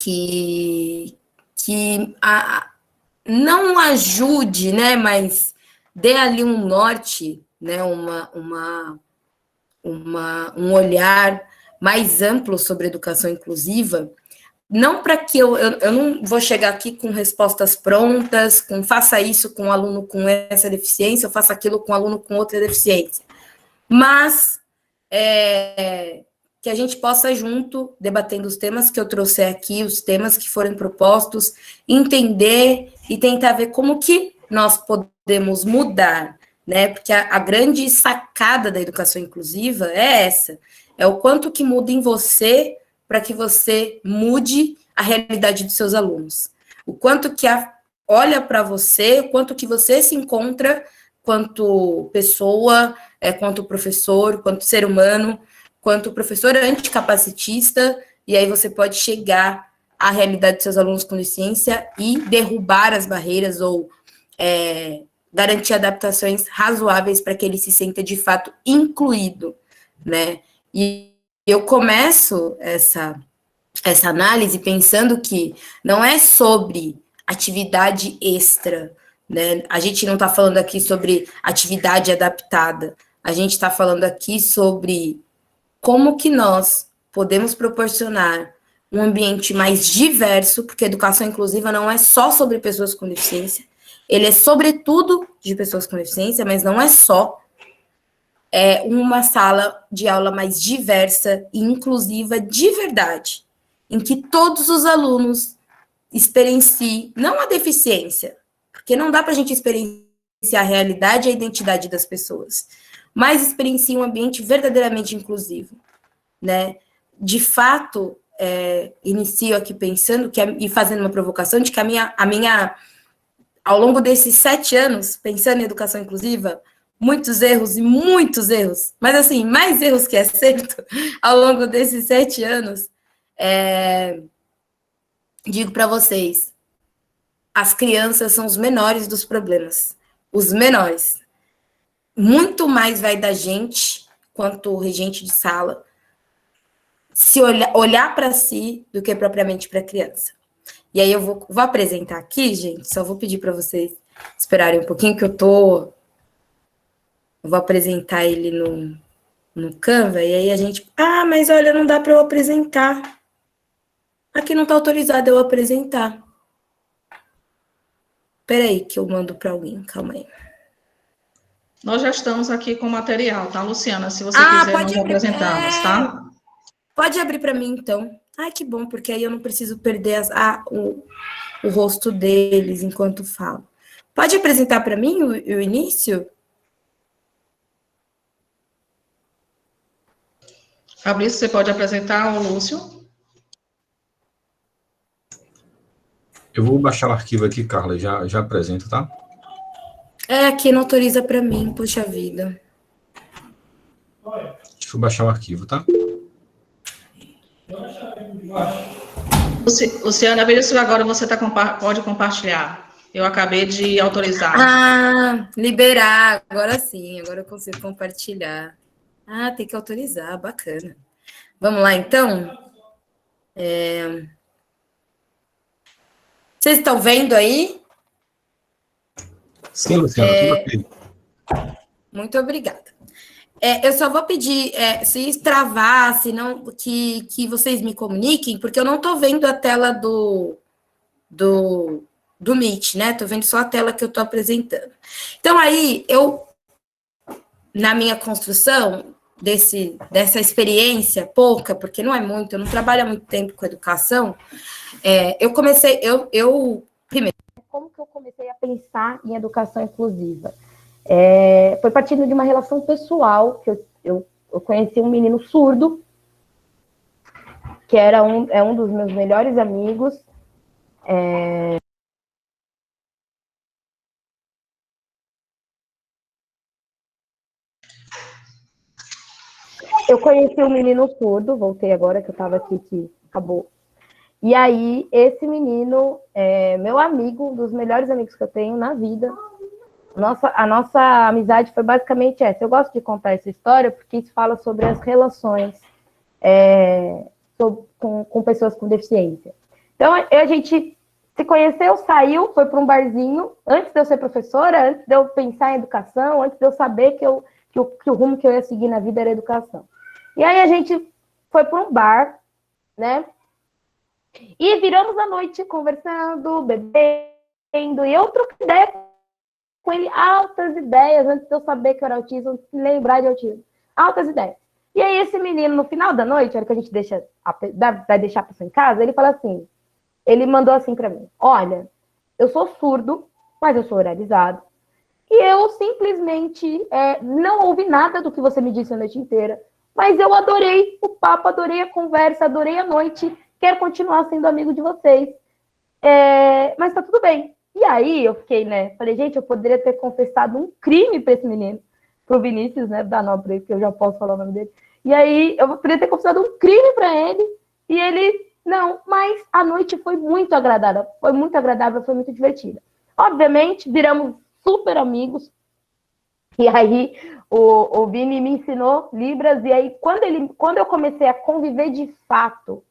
que, não ajude, né, mas dê ali um norte, né, um olhar mais amplo sobre educação inclusiva, não para que eu não vou chegar aqui com respostas prontas, com faça isso com um aluno com essa deficiência, ou faça aquilo com um aluno com outra deficiência, mas que a gente possa junto, debatendo os temas que eu trouxe aqui, os temas que forem propostos, entender e tentar ver como que nós podemos mudar, né? Porque a grande sacada da educação inclusiva é essa, é o quanto que muda em você para que você mude a realidade dos seus alunos. O quanto que olha para você, o quanto que você se encontra quanto pessoa, quanto professor, quanto ser humano, quanto professor anticapacitista, e aí você pode chegar à realidade dos seus alunos com deficiência e derrubar as barreiras ou garantir adaptações razoáveis para que ele se sinta de fato incluído, né? E eu começo essa análise pensando que não é sobre atividade extra, né? A gente não está falando aqui sobre atividade adaptada, a gente está falando aqui sobre como que nós podemos proporcionar um ambiente mais diverso, porque educação inclusiva não é só sobre pessoas com deficiência, ele é sobretudo de pessoas com deficiência, mas não é só. É uma sala de aula mais diversa e inclusiva de verdade, em que todos os alunos experienciem, não a deficiência, porque não dá para a gente experienciar a realidade e a identidade das pessoas, mas experienciem um ambiente verdadeiramente inclusivo, né? De fato, inicio aqui pensando e fazendo uma provocação de que a minha, ao longo desses 7 anos, pensando em educação inclusiva, muitos erros, mas assim, mais erros que acerto, ao longo desses 7 anos, digo para vocês, as crianças são os menores dos problemas, os menores. Muito mais vai da gente, quanto regente de sala, se olhar para si do que propriamente para a criança. E aí eu vou apresentar aqui, gente, só vou pedir para vocês esperarem um pouquinho, que eu vou apresentar ele no Canva, e aí a gente... Ah, mas olha, não dá para eu apresentar. Aqui não está autorizado eu apresentar. Espera aí que eu mando para alguém, calma aí. Nós já estamos aqui com o material, tá, Luciana? Se você quiser, nós apresentamos, tá? Pode abrir para mim, então. Ai, que bom, porque aí eu não preciso perder o rosto deles enquanto falo. Pode apresentar para mim o início? Fabrício, você pode apresentar o Lúcio? Eu vou baixar o arquivo aqui, Carla, já apresento, tá? Aqui não autoriza para mim, puxa vida. Deixa eu baixar o arquivo, tá? Luciana, veja se agora você pode compartilhar. Eu acabei de autorizar. Liberar, agora sim, agora eu consigo compartilhar. Tem que autorizar, bacana. Vamos lá, então? Vocês estão vendo aí? Sim, Luciana, tudo aqui. Muito obrigada. Eu só vou pedir, se travar, se não, que vocês me comuniquem, porque eu não estou vendo a tela do Meet, né? Estou vendo só a tela que eu estou apresentando. Então, aí, na minha construção dessa experiência, pouca, porque não é muito, eu não trabalho há muito tempo com educação, primeiro, como que eu comecei a pensar em educação inclusiva? Foi partindo de uma relação pessoal, que eu conheci um menino surdo, que é um dos meus melhores amigos. Eu conheci um menino surdo, voltei agora que eu estava aqui, que acabou. E aí, esse menino é meu amigo, um dos melhores amigos que eu tenho na vida. A nossa amizade foi basicamente essa. Eu gosto de contar essa história porque isso fala sobre as relações com pessoas com deficiência. Então, a gente se conheceu, saiu, foi para um barzinho, antes de eu ser professora, antes de eu pensar em educação, antes de eu saber que o rumo que eu ia seguir na vida era educação. E aí a gente foi para um bar, né? E viramos a noite conversando, bebendo, e eu troquei ideia com ele, altas ideias, antes de eu saber que eu era autismo, antes de lembrar de autismo. Altas ideias. E aí esse menino, no final da noite, a hora que a gente vai deixar a pessoa em casa, ele fala assim, ele mandou assim para mim, olha, eu sou surdo, mas eu sou oralizado, e eu simplesmente não ouvi nada do que você me disse a noite inteira, mas eu adorei o papo, adorei a conversa, adorei a noite, quero continuar sendo amigo de vocês, mas tá tudo bem. E aí eu fiquei, né, falei, gente, eu poderia ter confessado um crime para esse menino, pro Vinícius, né, da Nobre, que eu já posso falar o nome dele, e aí eu poderia ter confessado um crime para ele, e ele, não, mas a noite foi muito agradável, foi muito divertida. Obviamente, viramos super amigos, e aí o Vini me ensinou Libras, e aí quando eu comecei a conviver de fato,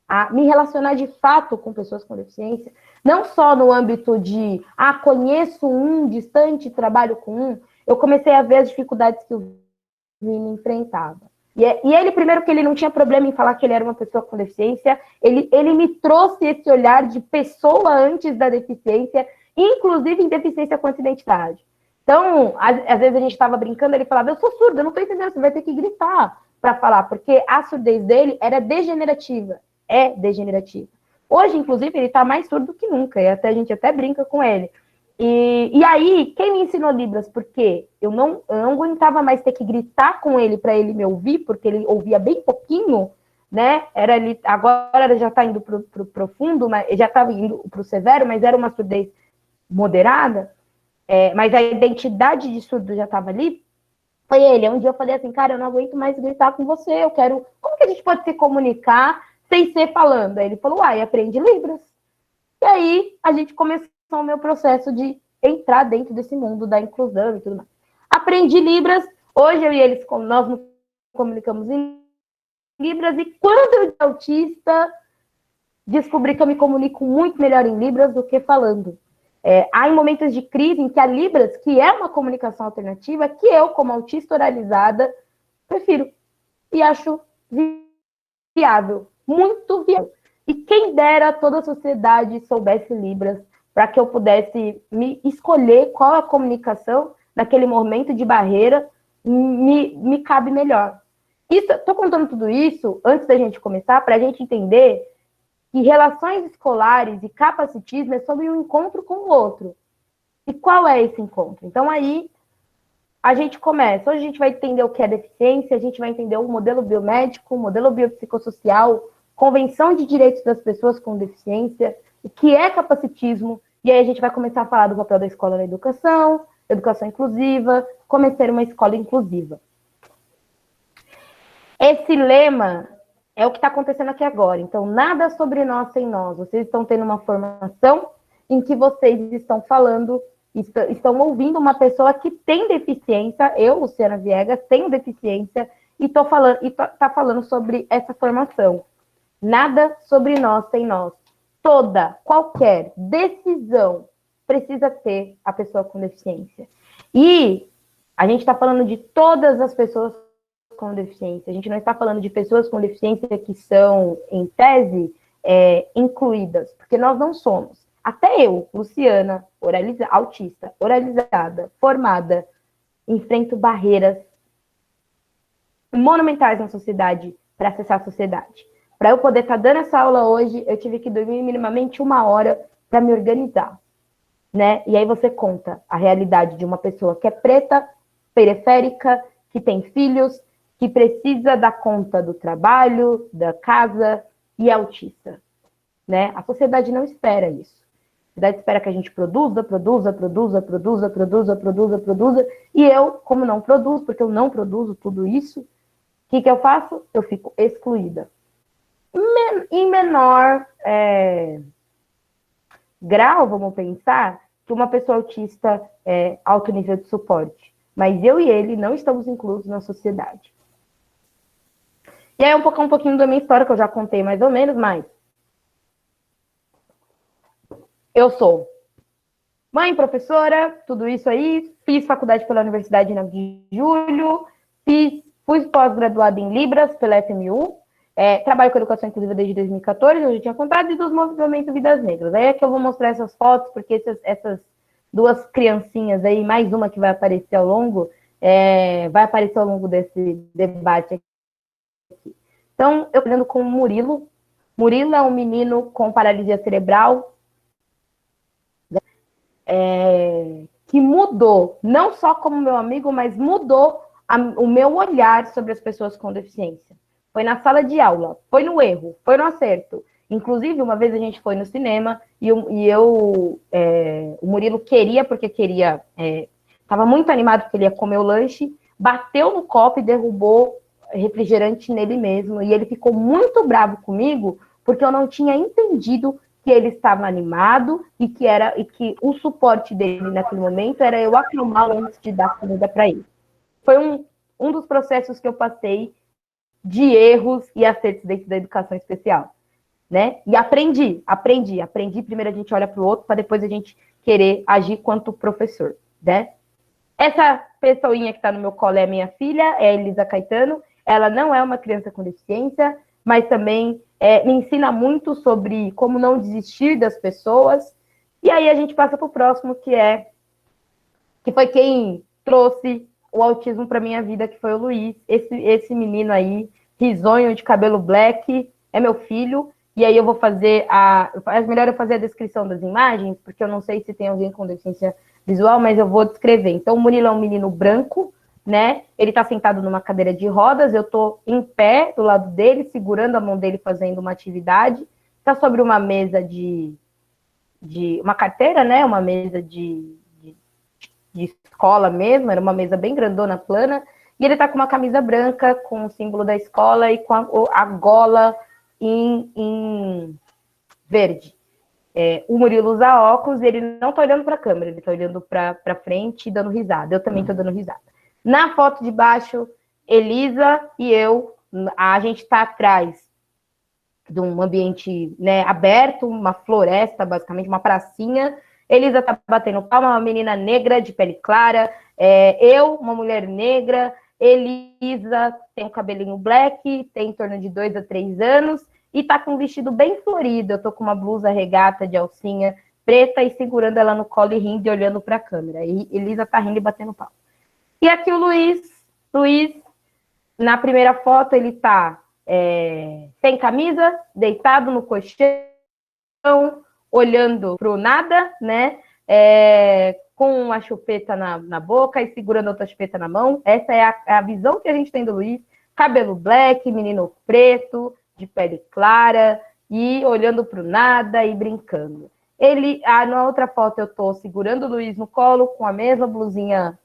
a me relacionar de fato com pessoas com deficiência, não só no âmbito de, conheço um, distante, trabalho com um, eu comecei a ver as dificuldades que o Vini enfrentava. E ele, primeiro, que ele não tinha problema em falar que ele era uma pessoa com deficiência, ele me trouxe esse olhar de pessoa antes da deficiência, inclusive em deficiência com identidade. Então, às vezes a gente estava brincando, ele falava, eu sou surdo, eu não estou entendendo, você vai ter que gritar para falar, porque a surdez dele era degenerativa, é degenerativa. Hoje, inclusive, ele está mais surdo que nunca, e a gente até brinca com ele. E aí, quem me ensinou Libras? Porque eu não aguentava mais ter que gritar com ele para ele me ouvir, porque ele ouvia bem pouquinho, né? Agora ele já está indo para o profundo, mas já estava indo para o severo, mas era uma surdez moderada, mas a identidade de surdo já estava ali. Foi ele. Um dia eu falei assim, cara, eu não aguento mais gritar com você, eu quero... Como que a gente pode se comunicar sem ser falando? Aí ele falou, aprende Libras. E aí, a gente começou o meu processo de entrar dentro desse mundo da inclusão e tudo mais. Aprendi Libras, hoje eu e eles, nós nos comunicamos em Libras, e quando eu era autista, descobri que eu me comunico muito melhor em Libras do que falando. Há momentos de crise em que a Libras, que é uma comunicação alternativa, que eu, como autista oralizada, prefiro e acho viável, muito viável. E quem dera toda a sociedade soubesse Libras, para que eu pudesse me escolher qual a comunicação naquele momento de barreira me cabe melhor. Estou contando tudo isso antes da gente começar, para a gente entender que relações escolares e capacitismo é sobre um encontro com o outro. E qual é esse encontro? Então, aí, a gente começa. Hoje a gente vai entender o que é deficiência, a gente vai entender o modelo biomédico, o modelo biopsicossocial, Convenção de Direitos das Pessoas com Deficiência, o que é capacitismo, e aí a gente vai começar a falar do papel da escola na educação inclusiva, como ser uma escola inclusiva. Esse lema é o que está acontecendo aqui agora. Então, nada sobre nós sem nós. Vocês estão tendo uma formação em que vocês estão falando, estão ouvindo uma pessoa que tem deficiência, eu, Luciana Viegas, tenho deficiência, e está falando sobre essa formação. Nada sobre nós sem nós. Qualquer decisão precisa ter a pessoa com deficiência. E a gente está falando de todas as pessoas com deficiência. A gente não está falando de pessoas com deficiência que são, em tese, incluídas, porque nós não somos. Até eu, Luciana, autista, oralizada, formada, enfrento barreiras monumentais na sociedade para acessar a sociedade. Para eu poder estar dando essa aula hoje, eu tive que dormir minimamente 1 hora para me organizar, né? E aí você conta a realidade de uma pessoa que é preta, periférica, que tem filhos, que precisa dar conta do trabalho, da casa e é autista, né? A sociedade não espera isso. A sociedade espera que a gente produza, e eu, como não produzo, porque eu não produzo tudo isso, o que eu faço? Eu fico excluída. Em menor grau, vamos pensar, que uma pessoa autista alto nível de suporte. Mas eu e ele não estamos inclusos na sociedade. E aí um pouquinho da minha história, que eu já contei mais ou menos, mas eu sou mãe, professora, tudo isso aí, fiz faculdade pela Universidade 9 de Julho, fui pós-graduada em Libras pela FMU, trabalho com educação inclusiva desde 2014, eu já tinha contado, e dos movimentos Vidas Negras. Aí é que eu vou mostrar essas fotos, porque essas duas criancinhas aí, mais uma que vai aparecer ao longo desse debate aqui. Então, eu tô olhando com o Murilo. Murilo é um menino com paralisia cerebral, que mudou, não só como meu amigo, mas mudou o meu olhar sobre as pessoas com deficiência. Foi na sala de aula, foi no erro, foi no acerto. Inclusive, uma vez a gente foi no cinema e o Murilo queria, estava muito animado porque ele ia comer o lanche, bateu no copo e derrubou refrigerante nele mesmo. E ele ficou muito bravo comigo porque eu não tinha entendido que ele estava animado e que o suporte dele naquele momento era eu acalmá-lo antes de dar comida para ele. Foi um dos processos que eu passei de erros e acertos dentro da educação especial, né? E aprendi. Primeiro a gente olha para o outro, para depois a gente querer agir quanto professor, né? Essa pessoinha que está no meu colo é a minha filha, é a Elisa Caetano. Ela não é uma criança com deficiência, mas também me ensina muito sobre como não desistir das pessoas. E aí a gente passa para o próximo, que foi quem trouxe o autismo para minha vida, que foi o Luiz. Esse menino aí, risonho, de cabelo black, é meu filho. E aí eu vou fazer é melhor eu fazer a descrição das imagens, porque eu não sei se tem alguém com deficiência visual, mas eu vou descrever. Então, o Murilo é um menino branco, né? Ele está sentado numa cadeira de rodas, eu estou em pé do lado dele, segurando a mão dele, fazendo uma atividade. Está sobre uma mesa de uma carteira, né? Uma mesa de escola mesmo, era uma mesa bem grandona, plana, e ele está com uma camisa branca, com o símbolo da escola e com a gola em verde. O Murilo usa óculos, ele não está olhando para a câmera, ele está olhando para frente e dando risada. Eu também estou dando risada. Na foto de baixo, Elisa e eu, a gente está atrás de um ambiente, né, aberto, uma floresta, basicamente, uma pracinha. Elisa tá batendo palma, uma menina negra de pele clara. Eu, uma mulher negra. Elisa tem um cabelinho black, tem em torno de 2 a 3 anos, e tá com um vestido bem florido. Eu tô com uma blusa regata de alcinha preta e segurando ela no colo e rindo e olhando para a câmera. E Elisa tá rindo e batendo palma. E aqui o Luiz, na primeira foto, ele tá sem camisa, deitado no colchão, olhando pro nada, né? Com uma chupeta na boca e segurando outra chupeta na mão. Essa é a visão que a gente tem do Luiz. Cabelo black, menino preto, de pele clara, e olhando pro nada e brincando. Na outra foto eu tô segurando o Luiz no colo, com a mesma blusinha,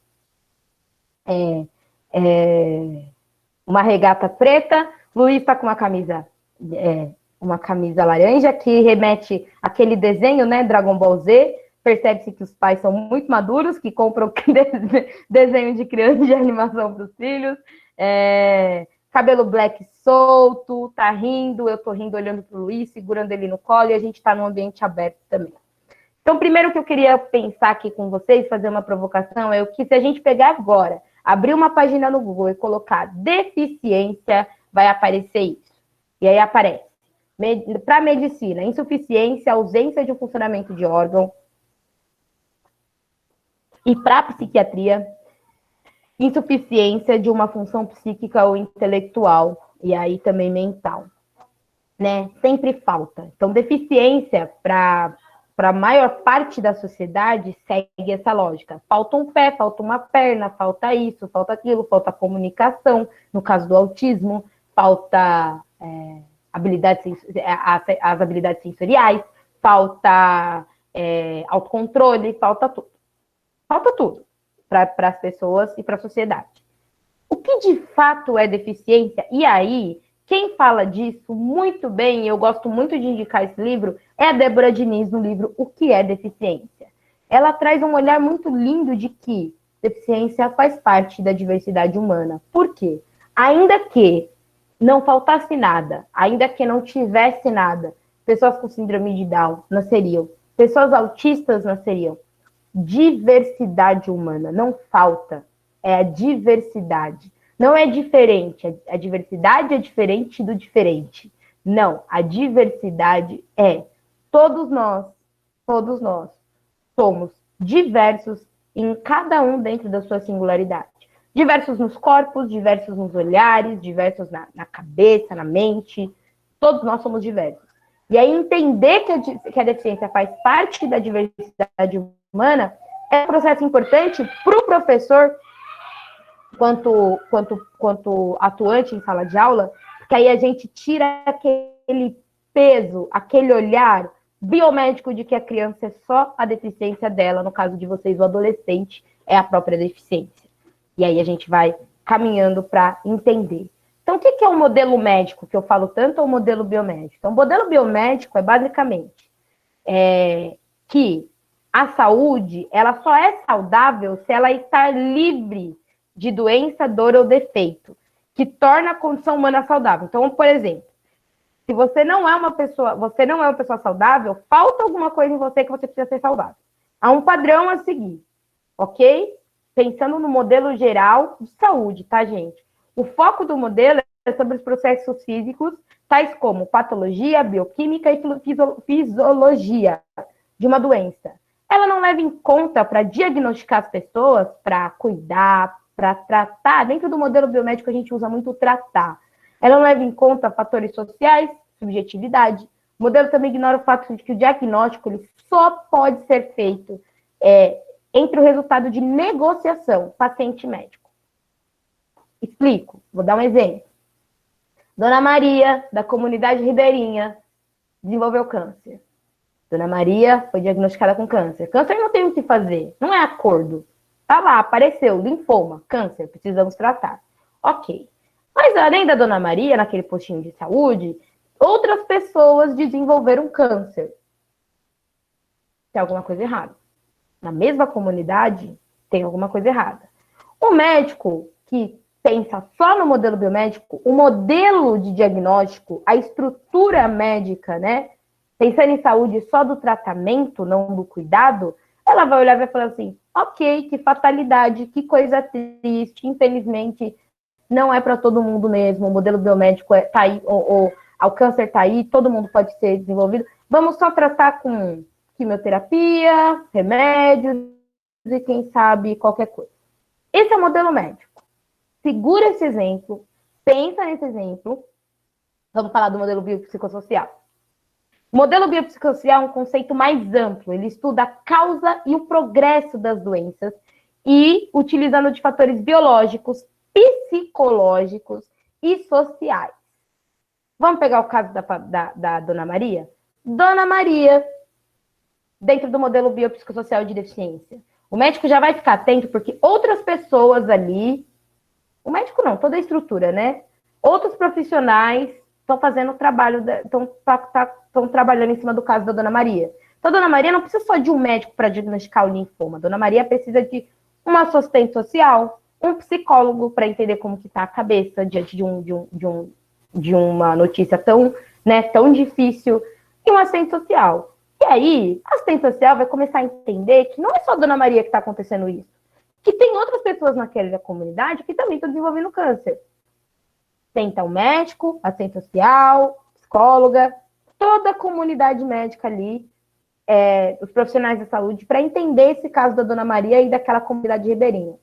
uma regata preta. Luiz tá com uma camisa laranja, que remete àquele desenho, né, Dragon Ball Z. Percebe-se que os pais são muito maduros, que compram desenho de criança de animação para os filhos. Cabelo black solto, tá rindo, eu tô rindo olhando pro Luiz, segurando ele no colo, e a gente tá num ambiente aberto também. Então, primeiro que eu queria pensar aqui com vocês, fazer uma provocação, é o que se a gente pegar agora, abrir uma página no Google e colocar deficiência, vai aparecer isso. E aí aparece, para medicina, insuficiência, ausência de um funcionamento de órgão. E para psiquiatria, insuficiência de uma função psíquica ou intelectual, e aí também mental, né? Sempre falta. Então, deficiência, para a maior parte da sociedade, segue essa lógica. Falta um pé, falta uma perna, falta isso, falta aquilo, falta comunicação, no caso do autismo, falta as habilidades sensoriais, falta autocontrole, falta tudo. Falta tudo para as pessoas e para a sociedade. O que de fato é deficiência? E aí, quem fala disso muito bem, e eu gosto muito de indicar esse livro, é a Débora Diniz, no livro O que é Deficiência. Ela traz um olhar muito lindo de que deficiência faz parte da diversidade humana. Por quê? Ainda que não faltasse nada, ainda que não tivesse nada, pessoas com síndrome de Down nasceriam pessoas autistas nasceriam. Diversidade humana, não falta, é a diversidade. Não é diferente, a diversidade é diferente do diferente. Não, a diversidade é todos nós somos diversos em cada um dentro da sua singularidade. Diversos nos corpos, diversos nos olhares, diversos na cabeça, na mente. Todos nós somos diversos. E aí entender que a deficiência faz parte da diversidade humana é um processo importante para o professor, quanto atuante em sala de aula, que aí a gente tira aquele peso, aquele olhar biomédico de que a criança é só a deficiência dela, no caso de vocês, o adolescente é a própria deficiência. E aí a gente vai caminhando para entender. Então, o que é o modelo médico, que eu falo tanto, ou o modelo biomédico? Então, o modelo biomédico é basicamente que a saúde, ela só é saudável se ela está livre de doença, dor ou defeito, que torna a condição humana saudável. Então, por exemplo, se você não é uma pessoa saudável, falta alguma coisa em você que você precisa ser saudável. Há um padrão a seguir, ok? Pensando no modelo geral de saúde, tá, gente? O foco do modelo é sobre os processos físicos, tais como patologia, bioquímica e fisiologia de uma doença. Ela não leva em conta para diagnosticar as pessoas, para cuidar, para tratar. Dentro do modelo biomédico a gente usa muito tratar. Ela não leva em conta fatores sociais, subjetividade. O modelo também ignora o fato de que o diagnóstico ele só pode ser feito entre o resultado de negociação paciente-médico. Explico, vou dar um exemplo. Dona Maria, da comunidade ribeirinha, desenvolveu câncer. Dona Maria foi diagnosticada com câncer. Câncer não tem o que fazer, não é acordo. Tá lá, apareceu, linfoma, câncer, precisamos tratar. Ok. Mas além da Dona Maria, naquele postinho de saúde, outras pessoas desenvolveram câncer. Tem alguma coisa errada. Na mesma comunidade, tem alguma coisa errada. O médico que pensa só no modelo biomédico, o modelo de diagnóstico, a estrutura médica, né? Pensando em saúde só do tratamento, não do cuidado, ela vai olhar e vai falar assim, ok, que fatalidade, que coisa triste, infelizmente, não é para todo mundo mesmo, o modelo biomédico tá aí, o câncer tá aí, todo mundo pode ser desenvolvido, vamos só tratar com quimioterapia, remédios e quem sabe qualquer coisa. Esse é o modelo médico. Segura esse exemplo, pensa nesse exemplo, vamos falar do modelo biopsicossocial. O modelo biopsicossocial é um conceito mais amplo, ele estuda a causa e o progresso das doenças e utilizando de fatores biológicos, psicológicos e sociais. Vamos pegar o caso da Dona Maria? Dona Maria, dentro do modelo biopsicossocial de deficiência. O médico já vai ficar atento porque outras pessoas ali, o médico não, toda a estrutura, né? Outros profissionais estão fazendo o trabalho, estão trabalhando em cima do caso da Dona Maria. Então, a Dona Maria não precisa só de um médico para diagnosticar o linfoma. A Dona Maria precisa de um assistente social, um psicólogo para entender como que está a cabeça diante de uma notícia tão difícil, e um assistente social. E aí, a assistente social vai começar a entender que não é só a Dona Maria que está acontecendo isso, que tem outras pessoas naquela comunidade que também estão desenvolvendo câncer. Tem então médico, assistente social, psicóloga, toda a comunidade médica ali, os profissionais da saúde, para entender esse caso da Dona Maria e daquela comunidade ribeirinha.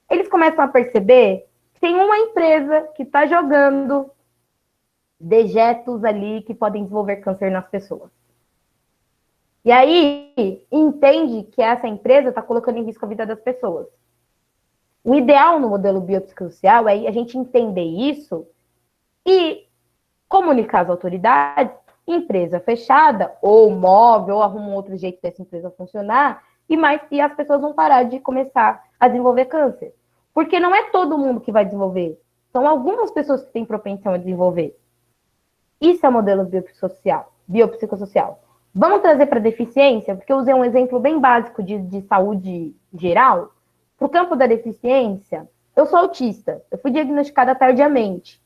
Eles começam a perceber que tem uma empresa que está jogando dejetos ali que podem desenvolver câncer nas pessoas. E aí, entende que essa empresa está colocando em risco a vida das pessoas. O ideal no modelo biopsicossocial é a gente entender isso e comunicar às autoridades, empresa fechada, ou móvel, ou arruma um outro jeito dessa empresa funcionar, e as pessoas vão parar de começar a desenvolver câncer. Porque não é todo mundo que vai desenvolver. São algumas pessoas que têm propensão a desenvolver. Isso é o modelo biopsicossocial. Vamos trazer para deficiência, porque eu usei um exemplo bem básico de saúde geral. Para o campo da deficiência, eu sou autista, eu fui diagnosticada tardiamente.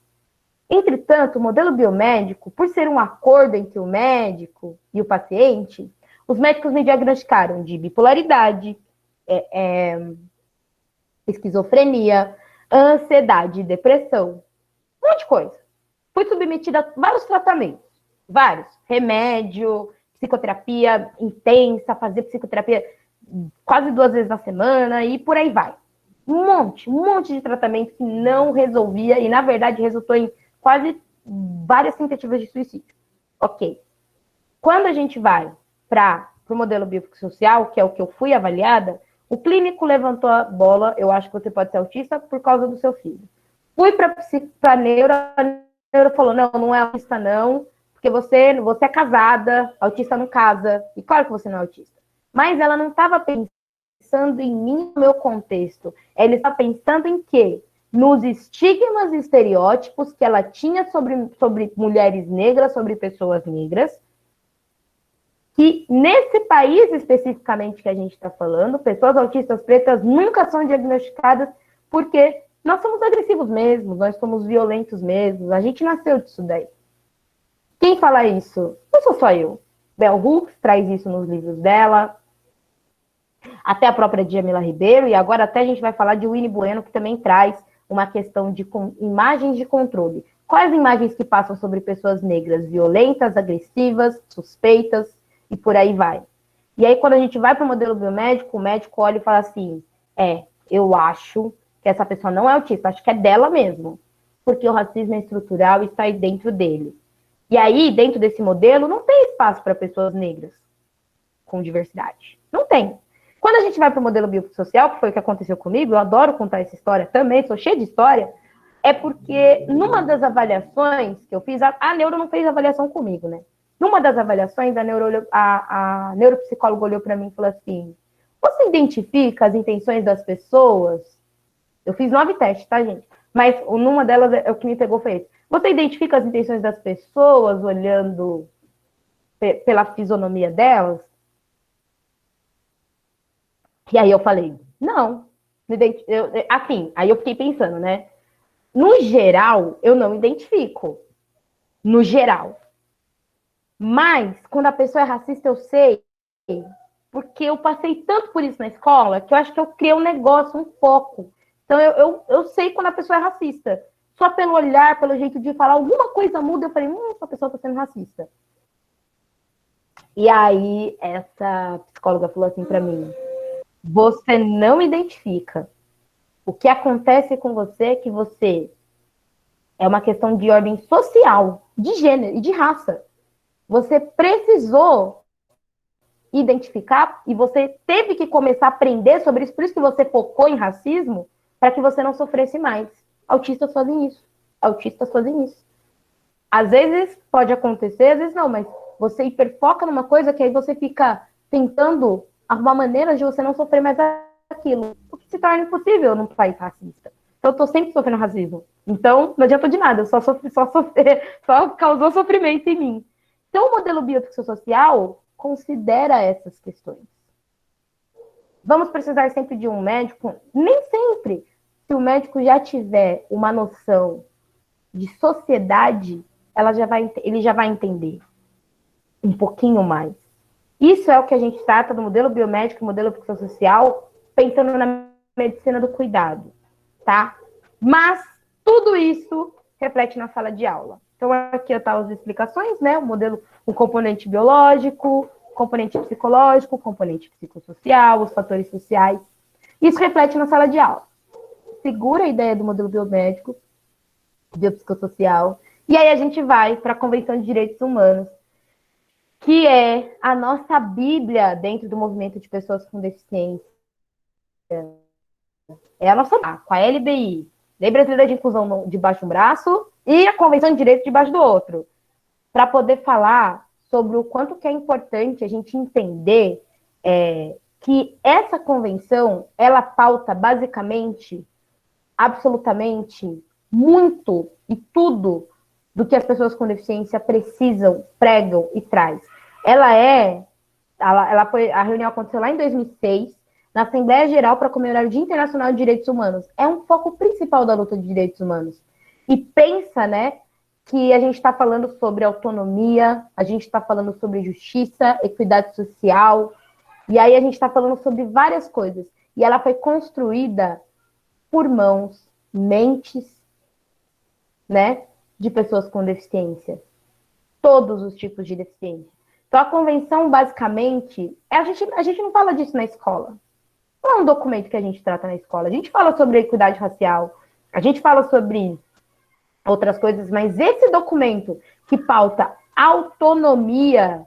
Entretanto, o modelo biomédico, por ser um acordo entre o médico e o paciente, Os médicos me diagnosticaram de bipolaridade, esquizofrenia, ansiedade, depressão, um monte de coisa. Fui submetida a vários tratamentos, vários. Remédio, psicoterapia intensa, fazer psicoterapia quase 2 vezes na semana e por aí vai. Um monte de tratamento que não resolvia e, na verdade, resultou em quase várias tentativas de suicídio. Ok. Quando a gente vai para o modelo biopsicossocial, que é o que eu fui avaliada, o clínico levantou a bola, eu acho que você pode ser autista por causa do seu filho. Fui para a neuro falou, não é autista não, porque você é casada, autista não casa, e claro que você não é autista. Mas ela não estava pensando em mim, no meu contexto. Ela está pensando em quê? Nos estigmas e estereótipos que ela tinha sobre mulheres negras, sobre pessoas negras, que nesse país especificamente que a gente está falando, pessoas autistas pretas nunca são diagnosticadas porque nós somos agressivos mesmo, nós somos violentos mesmo, a gente nasceu disso daí. Quem fala isso? Não sou só eu. Bell Hooks traz isso nos livros dela, até a própria Djamila Ribeiro, e agora até a gente vai falar de Winnie Bueno, que também traz uma questão de imagens de controle. Quais imagens que passam sobre pessoas negras violentas, agressivas, suspeitas, e por aí vai. E aí, quando a gente vai para o modelo biomédico, o médico olha e fala assim, eu acho que essa pessoa não é autista, acho que é dela mesmo, porque o racismo é estrutural e está aí dentro dele. E aí, dentro desse modelo, não tem espaço para pessoas negras com diversidade. Não tem. Quando a gente vai para o modelo biopsicossocial, que foi o que aconteceu comigo, eu adoro contar essa história também, sou cheia de história, é porque numa das avaliações que eu fiz, a neuro não fez avaliação comigo, né? Numa das avaliações, a neuropsicóloga olhou para mim e falou assim, você identifica as intenções das pessoas? Eu fiz 9 testes, tá, gente? Mas numa delas, o que me pegou foi esse. Você identifica as intenções das pessoas olhando pela fisionomia delas? E aí eu falei, não. Assim, aí eu fiquei pensando, né? No geral, eu não identifico. No geral. Mas, quando a pessoa é racista, eu sei, porque eu passei tanto por isso na escola, que eu acho que eu criei um negócio, um foco. Então, eu sei quando a pessoa é racista. Só pelo olhar, pelo jeito de falar, alguma coisa muda, eu falei, essa pessoa está sendo racista. E aí, essa psicóloga falou assim para mim, você não identifica. O que acontece com você é que você é uma questão de ordem social, de gênero e de raça. Você precisou identificar e você teve que começar a aprender sobre isso, por isso que você focou em racismo, para que você não sofresse mais. Autistas fazem isso. Autistas fazem isso. Às vezes pode acontecer, às vezes não, mas você hiperfoca numa coisa que aí você fica tentando arrumar maneiras de você não sofrer mais aquilo. O que se torna impossível num país racista. Então eu tô sempre sofrendo racismo. Então não adianta de nada, só causou sofrimento em mim. Então, o modelo biopsicossocial considera essas questões. Vamos precisar sempre de um médico? Nem sempre. Se o médico já tiver uma noção de sociedade, ele já vai entender um pouquinho mais. Isso é o que a gente trata do modelo biomédico, modelo biopsicossocial, pensando na medicina do cuidado, tá? Mas tudo isso reflete na sala de aula. Então, aqui estão as explicações, né? O modelo, o componente biológico, componente psicológico, componente psicossocial, os fatores sociais. Isso reflete na sala de aula. Segura a ideia do modelo biomédico, biopsicossocial, e aí a gente vai para a Convenção de Direitos Humanos, que é a nossa Bíblia dentro do movimento de pessoas com deficiência. É a nossa, com a LBI, Lei Brasileira de Inclusão debaixo de um braço, e a Convenção de Direitos debaixo do outro, para poder falar sobre o quanto que é importante a gente entender que essa convenção, ela pauta basicamente, absolutamente, muito e tudo do que as pessoas com deficiência precisam, pregam e traz. A reunião aconteceu lá em 2006, na Assembleia Geral para comemorar o Dia Internacional de Direitos Humanos. É um foco principal da luta de direitos humanos. E pensa, né, que a gente está falando sobre autonomia, a gente está falando sobre justiça, equidade social, e aí a gente está falando sobre várias coisas. E ela foi construída por mãos, mentes, né, de pessoas com deficiência. Todos os tipos de deficiência. Então, a convenção, basicamente, a gente não fala disso na escola. Não é um documento que a gente trata na escola. A gente fala sobre equidade racial, a gente fala sobre outras coisas, mas esse documento que pauta autonomia,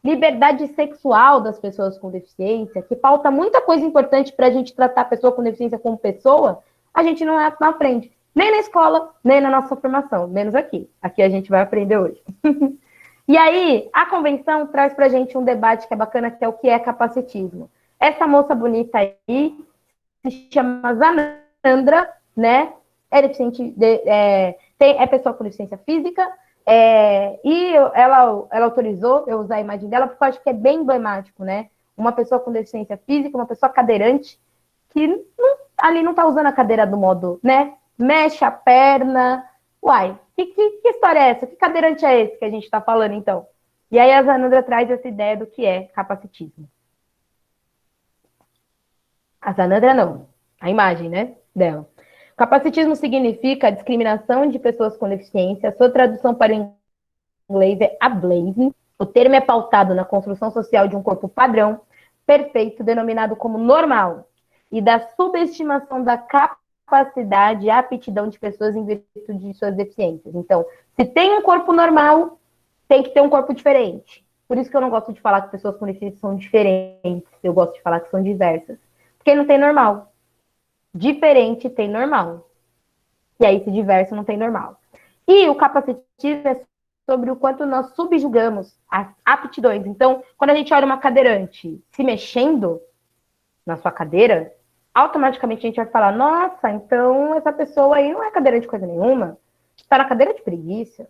liberdade sexual das pessoas com deficiência, que pauta muita coisa importante para a gente tratar a pessoa com deficiência como pessoa, a gente não é na frente. Nem na escola, nem na nossa formação, menos aqui. Aqui a gente vai aprender hoje. E aí, a convenção traz para a gente um debate que é bacana, que é o que é capacitismo. Essa moça bonita aí se chama Zanandra, né? É deficiente, é pessoa com deficiência física, e ela autorizou eu usar a imagem dela, porque eu acho que é bem emblemático, né? Uma pessoa com deficiência física, uma pessoa cadeirante, que ali não está usando a cadeira do modo, né? Mexe a perna. Uai, que história é essa? Que cadeirante é esse que a gente está falando, então? E aí a Zanandra traz essa ideia do que é capacitismo. A Zanandra não, a imagem, né, dela. Capacitismo significa a discriminação de pessoas com deficiência. A sua tradução para o inglês é ableism. O termo é pautado na construção social de um corpo padrão, perfeito, denominado como normal, e da subestimação da capacidade e aptidão de pessoas em virtude de suas deficiências. Então, se tem um corpo normal, tem que ter um corpo diferente. Por isso que eu não gosto de falar que pessoas com deficiência são diferentes. Eu gosto de falar que são diversas. Porque não tem normal. Diferente tem normal. E aí, se diverso, não tem normal. E o capacitismo é sobre o quanto nós subjugamos as aptidões. Então, quando a gente olha uma cadeirante se mexendo na sua cadeira, automaticamente a gente vai falar, nossa, então essa pessoa aí não é cadeirante de coisa nenhuma. Está na cadeira de preguiça.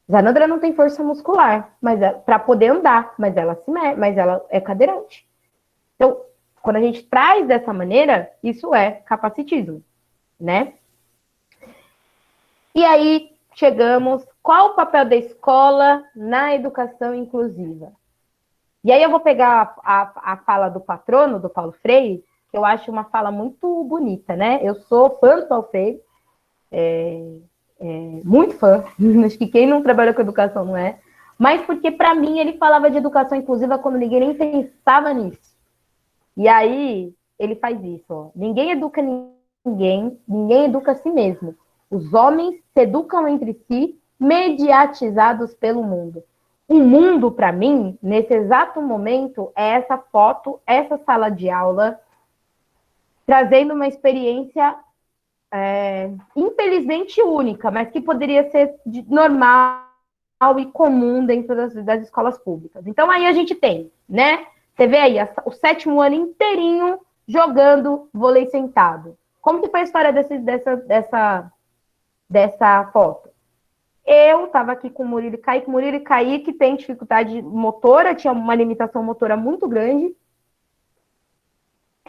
Zanandra não tem força muscular, mas para poder andar, mas ela é cadeirante. Então, quando a gente traz dessa maneira, isso é capacitismo, né? E aí, chegamos, qual o papel da escola na educação inclusiva? E aí eu vou pegar a fala do patrono, do Paulo Freire, que eu acho uma fala muito bonita, né? Eu sou fã do Paulo Freire, muito fã, acho que quem não trabalha com educação não é, mas porque, para mim, ele falava de educação inclusiva quando ninguém nem pensava nisso. E aí, ele faz isso, ó. Ninguém educa ninguém educa a si mesmo. Os homens se educam entre si, mediatizados pelo mundo. O mundo, para mim, nesse exato momento, é essa foto, essa sala de aula, trazendo uma experiência, infelizmente, única, mas que poderia ser normal e comum dentro das escolas públicas. Então, aí a gente tem, né? Você vê aí, o 7º ano inteirinho jogando vôlei sentado. Como que foi a história dessa foto? Eu estava aqui com o Murilo e Kaique tem dificuldade motora, tinha uma limitação motora muito grande.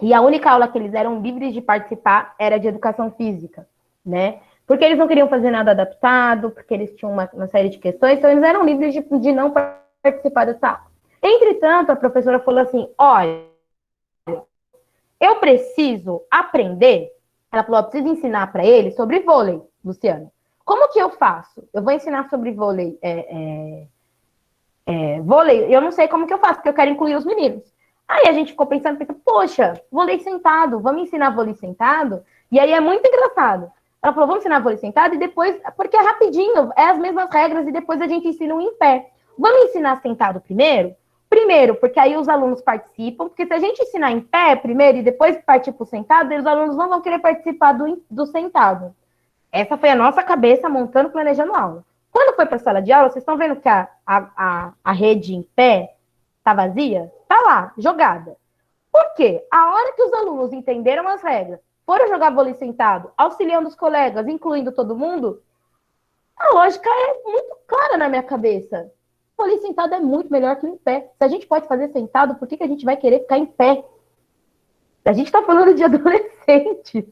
E a única aula que eles eram livres de participar era de educação física, né? Porque eles não queriam fazer nada adaptado, porque eles tinham uma série de questões, então eles eram livres de não participar dessa aula. Entretanto, a professora falou assim, olha, eu preciso aprender. Ela falou, eu preciso ensinar para ele sobre vôlei, Luciana. Como que eu faço? Eu vou ensinar sobre vôlei. Vôlei, eu não sei como que eu faço, porque eu quero incluir os meninos. Aí a gente ficou pensando, poxa, vôlei sentado, vamos ensinar vôlei sentado? E aí é muito engraçado. Ela falou, vamos ensinar vôlei sentado e depois, porque é rapidinho, é as mesmas regras e depois a gente ensina um em pé. Vamos ensinar sentado primeiro? Primeiro, porque aí os alunos participam, porque se a gente ensinar em pé primeiro e depois partir para o sentado, os alunos não vão querer participar do sentado. Essa foi a nossa cabeça montando, planejando a aula. Quando foi para a sala de aula, vocês estão vendo que a rede em pé está vazia? Está lá, jogada. Por quê? A hora que os alunos entenderam as regras, foram jogar vôlei sentado, auxiliando os colegas, incluindo todo mundo, a lógica é muito clara na minha cabeça. Vôlei sentado é muito melhor que em pé. Se a gente pode fazer sentado, por que a gente vai querer ficar em pé? A gente está falando de adolescente.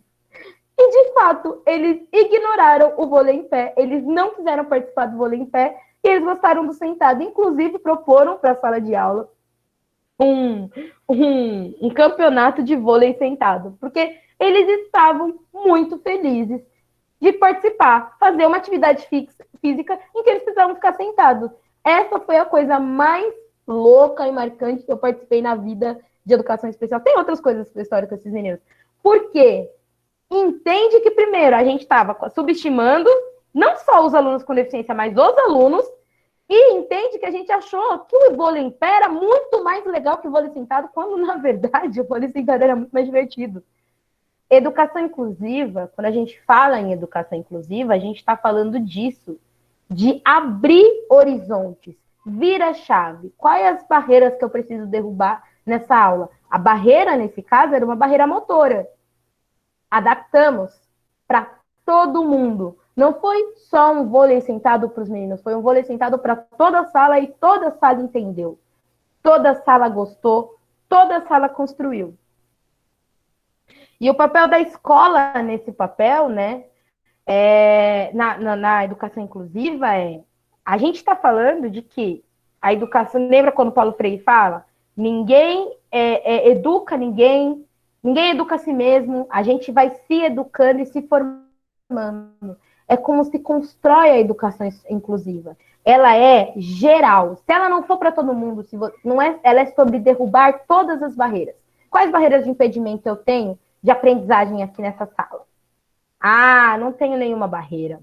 E E, de fato, eles ignoraram o vôlei em pé, eles não quiseram participar do vôlei em pé, e eles gostaram do sentado. Inclusive, proporam para a sala de aula um campeonato de vôlei sentado, porque eles estavam muito felizes de participar, fazer uma atividade física em que eles precisavam ficar sentados. Essa foi a coisa mais louca e marcante que eu participei na vida de educação especial. Tem outras coisas da história com esses meninos. Por quê? Entende que, primeiro, a gente estava subestimando não só os alunos com deficiência, mas os alunos, e entende que a gente achou que o vôlei em pé era muito mais legal que o vôlei sentado, quando, na verdade, o vôlei sentado era muito mais divertido. Educação inclusiva, quando a gente fala em educação inclusiva, a gente está falando disso, de abrir horizontes, vir a chave. Quais as barreiras que eu preciso derrubar nessa aula? A barreira, nesse caso, era uma barreira motora. Adaptamos para todo mundo. Não foi só um vôlei sentado para os meninos, foi um vôlei sentado para toda a sala e toda a sala entendeu. Toda a sala gostou, toda a sala construiu. E o papel da escola nesse papel, né, na educação inclusiva a gente está falando de que a educação, lembra quando o Paulo Freire fala? Ninguém educa ninguém educa a si mesmo, a gente vai se educando e se formando. É como se constrói a educação inclusiva. Ela é geral. Se ela não for para todo mundo, ela é sobre derrubar todas as barreiras. Quais barreiras de impedimento eu tenho de aprendizagem aqui nessa sala? Ah, não tenho nenhuma barreira.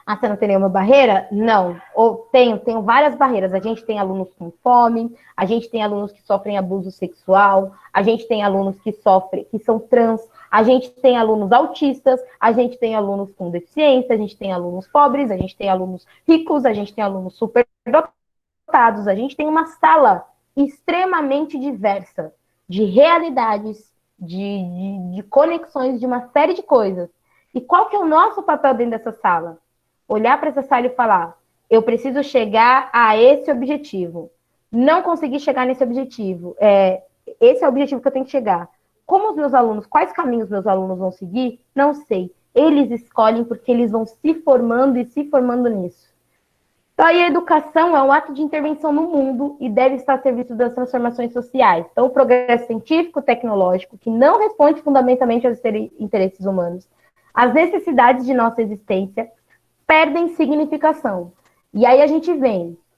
Ah, você não tem nenhuma barreira? Não. Ou tenho várias barreiras. A gente tem alunos com fome, a gente tem alunos que sofrem abuso sexual, a gente tem alunos que são trans, a gente tem alunos autistas, a gente tem alunos com deficiência, a gente tem alunos pobres, a gente tem alunos ricos, a gente tem alunos superdotados, a gente tem uma sala extremamente diversa de realidades, de conexões, de uma série de coisas. E qual que é o nosso papel dentro dessa sala? Olhar para essa sala e falar, eu preciso chegar a esse objetivo. Não consegui chegar nesse objetivo. Esse é o objetivo que eu tenho que chegar. Como os meus alunos, quais caminhos meus alunos vão seguir? Não sei. Eles escolhem porque eles vão se formando e se formando nisso. Então, aí a educação é um ato de intervenção no mundo e deve estar a serviço das transformações sociais. Então, o progresso científico, tecnológico, que não responde fundamentalmente aos interesses humanos, às necessidades de nossa existência, perdem significação. E aí a gente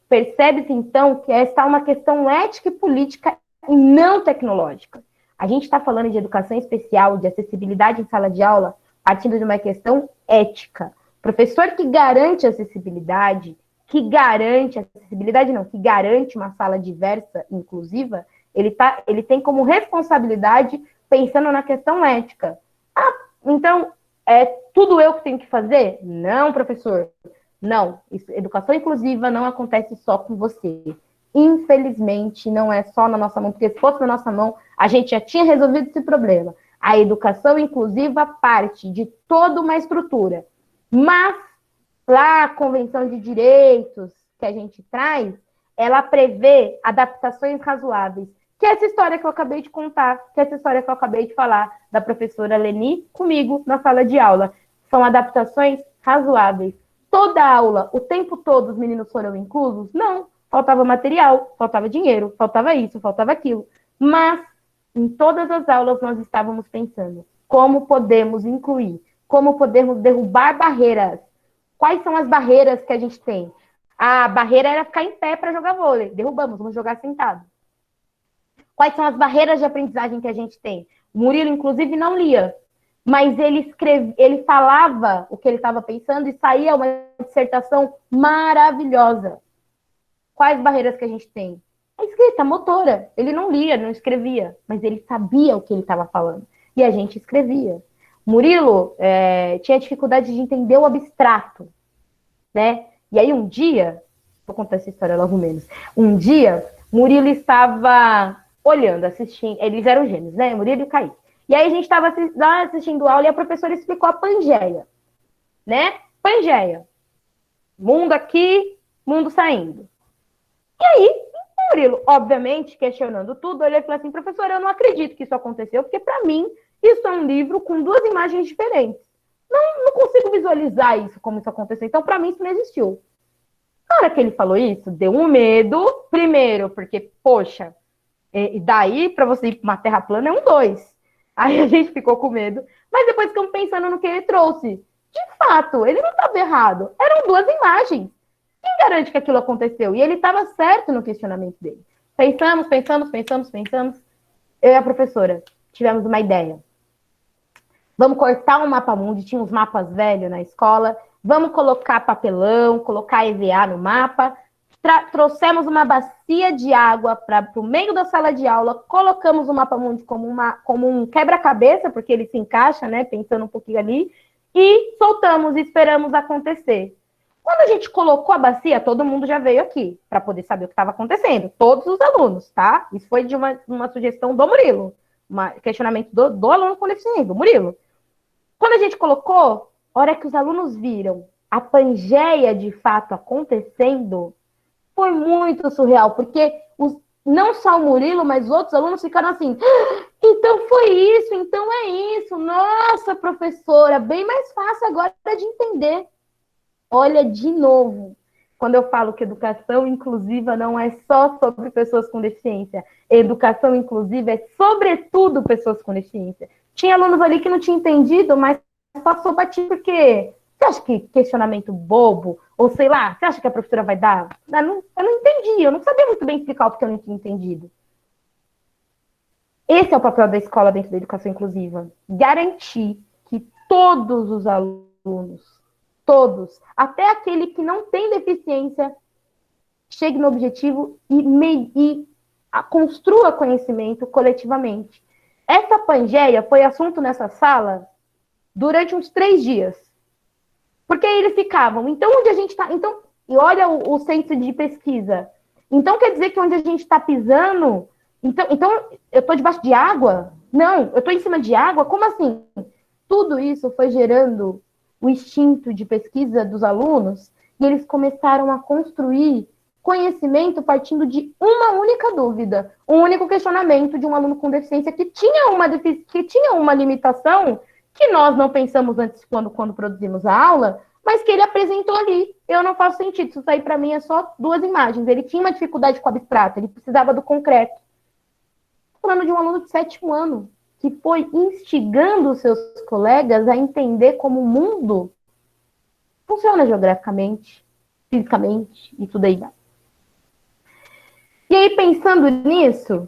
percebe-se então que esta é uma questão ética e política e não tecnológica. A gente está falando de educação especial, de acessibilidade em sala de aula, partindo de uma questão ética. Professor que garante acessibilidade, que garante uma sala diversa, inclusiva, ele tem como responsabilidade pensando na questão ética. Ah, então, é tudo eu que tenho que fazer? Não, professor. Não, educação inclusiva não acontece só com você. Infelizmente, não é só na nossa mão, porque se fosse na nossa mão, a gente já tinha resolvido esse problema. A educação inclusiva parte de toda uma estrutura. Mas, lá, a Convenção de Direitos que a gente traz, ela prevê adaptações razoáveis. Que é essa história que eu acabei de contar, que é essa história que eu acabei de falar da professora Leni comigo na sala de aula. São adaptações razoáveis. Toda aula, o tempo todo, os meninos foram inclusos? Não. Faltava material, faltava dinheiro, faltava isso, faltava aquilo. Mas, em todas as aulas, nós estávamos pensando como podemos incluir, como podemos derrubar barreiras. Quais são as barreiras que a gente tem? A barreira era ficar em pé para jogar vôlei. Derrubamos, vamos jogar sentado. Quais são as barreiras de aprendizagem que a gente tem? O Murilo, inclusive, não lia, mas ele falava o que ele estava pensando e saía uma dissertação maravilhosa. Quais barreiras que a gente tem? A escrita, a motora. Ele não lia, não escrevia, mas ele sabia o que ele estava falando. E a gente escrevia. Murilo tinha dificuldade de entender o abstrato, né? E aí um dia, vou contar essa história logo menos, um dia, Murilo estava olhando, assistindo, eles eram gêmeos, né? Murilo e Kaique. E aí a gente estava assistindo aula e a professora explicou a Pangeia, né? Pangeia. Mundo aqui, mundo saindo. E aí, o Murilo, obviamente, questionando tudo, olhou e falou assim, professora, eu não acredito que isso aconteceu, porque para mim, Isso é um livro com 2 imagens diferentes. Não consigo visualizar isso, como isso aconteceu. Então, para mim, isso não existiu. Na hora que ele falou isso, deu um medo, primeiro, porque, poxa, e daí para você ir para uma terra plana é um 2. Aí a gente ficou com medo, mas depois ficamos pensando no que ele trouxe. De fato, ele não estava errado. Eram 2 imagens. Quem garante que aquilo aconteceu? E ele estava certo no questionamento dele. Pensamos. Eu e a professora tivemos uma ideia. Vamos cortar um mapa mundi, tinha uns mapas velhos na escola, vamos colocar papelão, colocar EVA no mapa, trouxemos uma bacia de água para o meio da sala de aula, colocamos o mapa mundi como um quebra-cabeça, porque ele se encaixa, né, pensando um pouquinho ali, e soltamos e esperamos acontecer. Quando a gente colocou a bacia, todo mundo já veio aqui, para poder saber o que estava acontecendo, todos os alunos, tá? Isso foi de uma sugestão do Murilo, um questionamento do aluno com deficiência, do Murilo. Quando a gente colocou, a hora que os alunos viram a Pangeia de fato acontecendo, foi muito surreal, porque não só o Murilo, mas outros alunos ficaram assim, então foi isso, então é isso, nossa, professora, bem mais fácil agora de entender. Olha, de novo, quando eu falo que educação inclusiva não é só sobre pessoas com deficiência, educação inclusiva é sobretudo pessoas com deficiência. Tinha alunos ali que não tinham entendido, mas passou batido porque você acha que questionamento bobo? Ou sei lá, você acha que a professora vai dar? Eu não entendi, eu não sabia muito bem explicar o porque eu não tinha entendido. Esse é o papel da escola dentro da educação inclusiva. Garantir que todos os alunos, todos, até aquele que não tem deficiência, chegue no objetivo e construa conhecimento coletivamente. Essa Pangeia foi assunto nessa sala durante uns 3 dias. Porque aí eles ficavam, então onde a gente está... Então, e olha o centro de pesquisa. Então quer dizer que onde a gente está pisando... Então eu estou debaixo de água? Não, eu estou em cima de água? Como assim? Tudo isso foi gerando o instinto de pesquisa dos alunos e eles começaram a construir conhecimento partindo de uma única dúvida, um único questionamento de um aluno com deficiência que tinha uma limitação que nós não pensamos antes quando produzimos a aula, mas que ele apresentou ali. Eu não faço sentido, isso aí para mim é só 2 imagens. Ele tinha uma dificuldade com o abstrato, ele precisava do concreto. Estou falando de um aluno de 7º ano, que foi instigando os seus colegas a entender como o mundo funciona geograficamente, fisicamente e tudo aí vai. E aí, pensando nisso,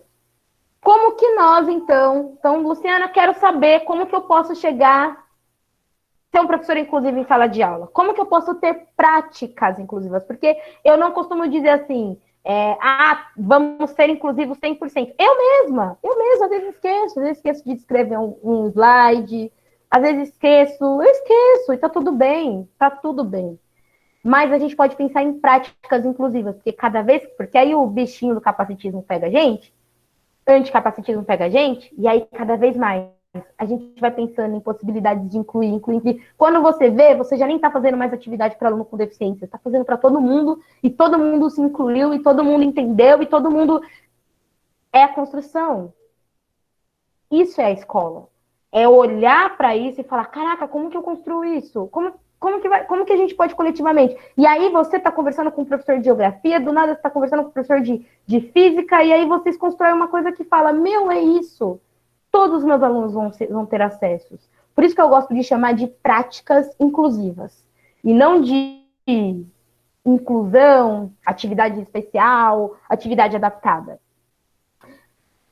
como que nós, então, Luciana, quero saber como que eu posso chegar, ser um professor inclusivo em sala de aula. Como que eu posso ter práticas inclusivas? Porque eu não costumo dizer assim, vamos ser inclusivos 100%. Eu mesma, às vezes esqueço de escrever um slide, às vezes eu esqueço, e tá tudo bem. Mas a gente pode pensar em práticas inclusivas, porque aí o bichinho do capacitismo pega a gente, anticapacitismo pega a gente, e aí cada vez mais a gente vai pensando em possibilidades de incluir. Quando você vê, você já nem está fazendo mais atividade para aluno com deficiência, está fazendo para todo mundo, e todo mundo se incluiu, e todo mundo entendeu, e todo mundo... É a construção. Isso é a escola. É olhar para isso e falar, caraca, como que eu construo isso? Como que a gente pode coletivamente? E aí você está conversando com o professor de geografia, do nada você está conversando com o professor de física, e aí vocês constroem uma coisa que fala, é isso. Todos os meus alunos vão ter acessos. Por isso que eu gosto de chamar de práticas inclusivas. E não de inclusão, atividade especial, atividade adaptada.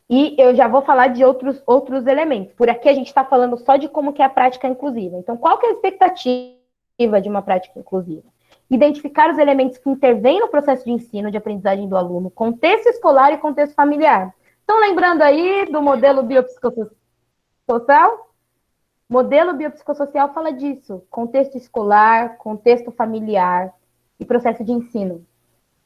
E eu já vou falar de outros elementos. Por aqui a gente está falando só de como que é a prática inclusiva. Então, qual que é a expectativa de uma prática inclusiva? Identificar os elementos que intervêm no processo de ensino, de aprendizagem do aluno, contexto escolar e contexto familiar. Estão lembrando aí do modelo biopsicossocial? Modelo biopsicossocial fala disso. Contexto escolar, contexto familiar e processo de ensino.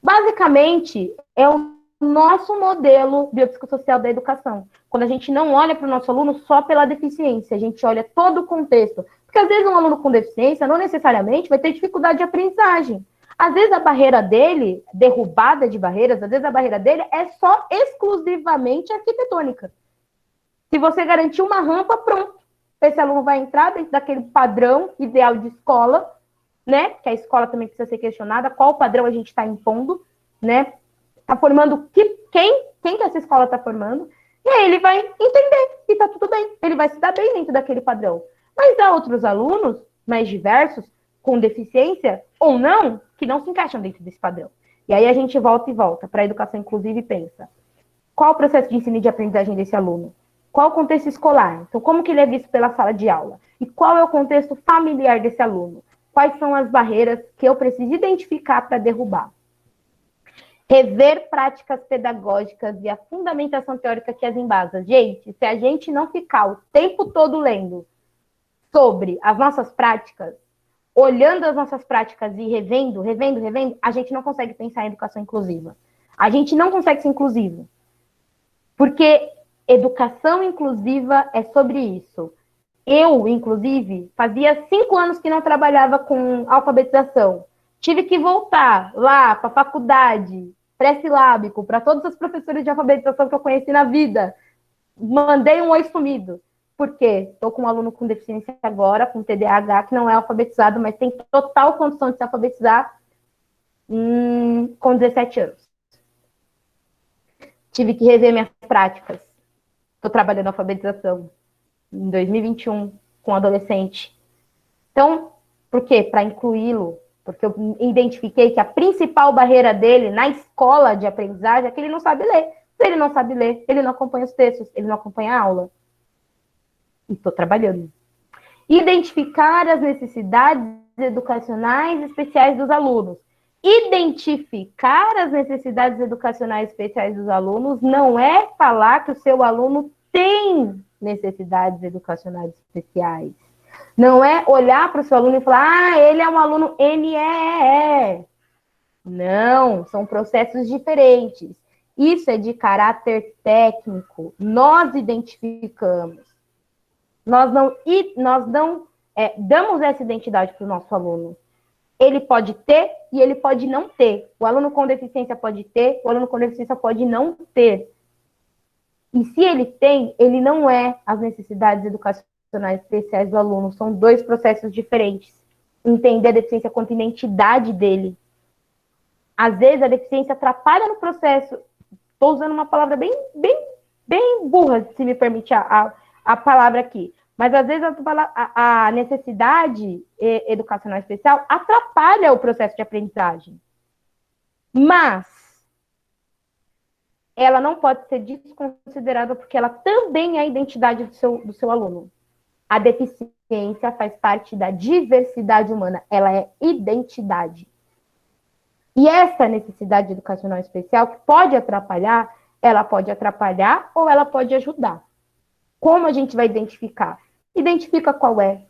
Basicamente, é o nosso modelo biopsicossocial da educação. Quando a gente não olha para o nosso aluno só pela deficiência, a gente olha todo o contexto. Porque às vezes um aluno com deficiência não necessariamente vai ter dificuldade de aprendizagem. Às vezes a barreira dele, derrubada de barreiras, às vezes a barreira dele é só exclusivamente arquitetônica. Se você garantir uma rampa, pronto. Esse aluno vai entrar dentro daquele padrão ideal de escola, né? Que a escola também precisa ser questionada. Qual padrão a gente está impondo, né? Está formando quem que essa escola está formando. E aí ele vai entender que está tudo bem. Ele vai se dar bem dentro daquele padrão. Mas há outros alunos mais diversos, com deficiência ou não, que não se encaixam dentro desse padrão. E aí a gente volta para a educação inclusiva e pensa, qual o processo de ensino e de aprendizagem desse aluno? Qual o contexto escolar? Então, como que ele é visto pela sala de aula? E qual é o contexto familiar desse aluno? Quais são as barreiras que eu preciso identificar para derrubar? Rever práticas pedagógicas e a fundamentação teórica que as embasa. Gente, se a gente não ficar o tempo todo lendo sobre as nossas práticas, olhando as nossas práticas e revendo, a gente não consegue pensar em educação inclusiva. A gente não consegue ser inclusivo. Porque educação inclusiva é sobre isso. Eu, inclusive, fazia 5 anos que não trabalhava com alfabetização. Tive que voltar lá para a faculdade, pré-silábico, para todos os professores de alfabetização que eu conheci na vida. Mandei um oi sumido. Por quê? Estou com um aluno com deficiência agora, com TDAH, que não é alfabetizado, mas tem total condição de se alfabetizar com 17 anos. Tive que rever minhas práticas. Estou trabalhando alfabetização em 2021 com adolescente. Então, por quê? Para incluí-lo. Porque eu identifiquei que a principal barreira dele na escola de aprendizagem é que ele não sabe ler. Se ele não sabe ler, ele não acompanha os textos, ele não acompanha a aula. E estou trabalhando. Identificar as necessidades educacionais especiais dos alunos. Identificar as necessidades educacionais especiais dos alunos não é falar que o seu aluno tem necessidades educacionais especiais. Não é olhar para o seu aluno e falar, ele é um aluno NEE. Não, são processos diferentes. Isso é de caráter técnico. Nós identificamos. Nós não damos essa identidade para o nosso aluno. Ele pode ter e ele pode não ter. O aluno com deficiência pode ter, o aluno com deficiência pode não ter. E se ele tem, ele não é as necessidades educacionais especiais do aluno. São 2 processos diferentes. Entender a deficiência quanto identidade dele. Às vezes a deficiência atrapalha no processo. Estou usando uma palavra bem burra, se me permite a palavra aqui. Mas, às vezes, a necessidade educacional especial atrapalha o processo de aprendizagem. Mas ela não pode ser desconsiderada porque ela também é a identidade do seu aluno. A deficiência faz parte da diversidade humana. Ela é identidade. E essa necessidade educacional especial, que pode atrapalhar, ela pode atrapalhar ou ela pode ajudar. Como a gente vai identificar? Identifica qual é.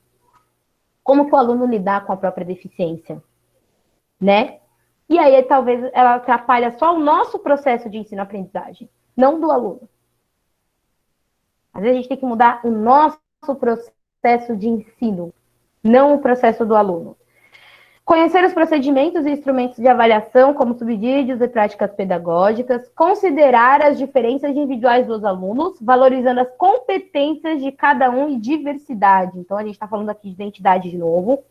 Como que o aluno lidar com a própria deficiência, né? E aí, talvez, ela atrapalha só o nosso processo de ensino-aprendizagem, não do aluno. Às vezes, a gente tem que mudar o nosso processo de ensino, não o processo do aluno. Conhecer os procedimentos e instrumentos de avaliação, como subsídios e práticas pedagógicas, considerar as diferenças individuais dos alunos, valorizando as competências de cada um e diversidade. Então, a gente está falando aqui de identidade de novo.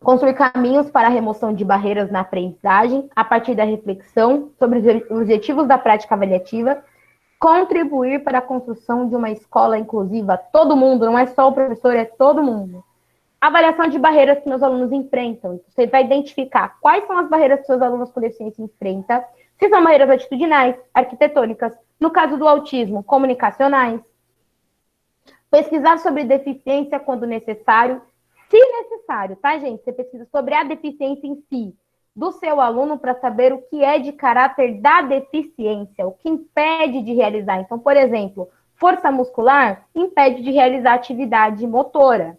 Construir caminhos para a remoção de barreiras na aprendizagem, a partir da reflexão sobre os objetivos da prática avaliativa, contribuir para a construção de uma escola inclusiva. Todo mundo, não é só o professor, é todo mundo. Avaliação de barreiras que meus alunos enfrentam. Você vai identificar quais são as barreiras que seus alunos com deficiência enfrentam, se são barreiras atitudinais, arquitetônicas, no caso do autismo, comunicacionais. Pesquisar sobre deficiência quando necessário, se necessário, tá, gente? Você pesquisa sobre a deficiência em si, do seu aluno, para saber o que é de caráter da deficiência, o que impede de realizar. Então, por exemplo, força muscular impede de realizar atividade motora.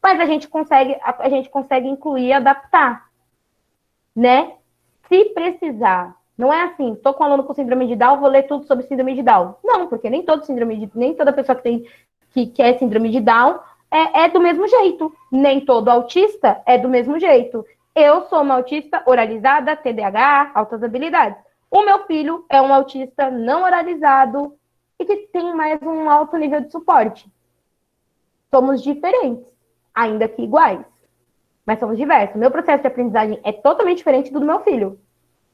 Mas a gente consegue incluir e adaptar, né? Se precisar. Não é assim, estou com um aluno com síndrome de Down, vou ler tudo sobre síndrome de Down. Não, porque nem toda pessoa que é síndrome de Down é do mesmo jeito. Nem todo autista é do mesmo jeito. Eu sou uma autista oralizada, TDAH, altas habilidades. O meu filho é um autista não oralizado, e que tem mais um alto nível de suporte. Somos diferentes, ainda que iguais, mas somos diversos. Meu processo de aprendizagem é totalmente diferente do meu filho.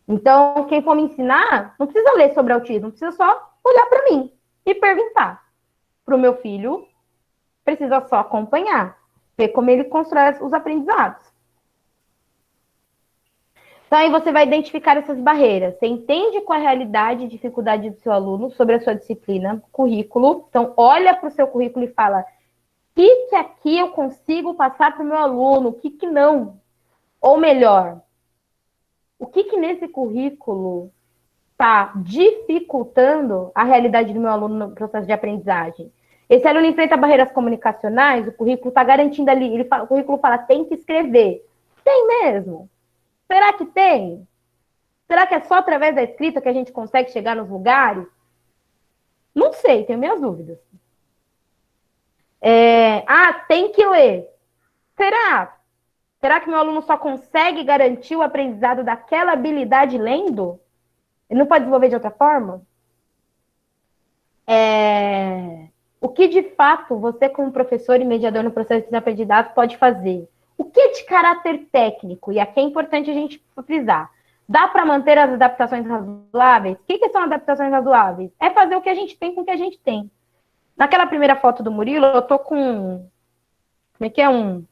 Então, quem for me ensinar, não precisa ler sobre autismo, precisa só olhar para mim e perguntar. Para o meu filho, precisa só acompanhar, ver como ele constrói os aprendizados. Então, aí você vai identificar essas barreiras. Você entende qual é a realidade e dificuldade do seu aluno sobre a sua disciplina, currículo. Então, olha para o seu currículo e fala, o que aqui eu consigo passar para o meu aluno, o que não? Ou melhor, o que nesse currículo está dificultando a realidade do meu aluno no processo de aprendizagem? Esse aluno enfrenta barreiras comunicacionais, o currículo está garantindo ali, o currículo fala, tem que escrever. Tem mesmo? Será que tem? Será que é só através da escrita que a gente consegue chegar nos lugares? Não sei, tenho minhas dúvidas. Tem que ler. Será? Será que meu aluno só consegue garantir o aprendizado daquela habilidade lendo? Ele não pode desenvolver de outra forma? O que, de fato, você, como professor e mediador no processo de aprendizado, pode fazer? O que é de caráter técnico? E aqui é importante a gente frisar. Dá para manter as adaptações razoáveis? O que são adaptações razoáveis? É fazer o que a gente tem com o que a gente tem. Naquela primeira foto do Murilo, eu tô com... Como é que é? Um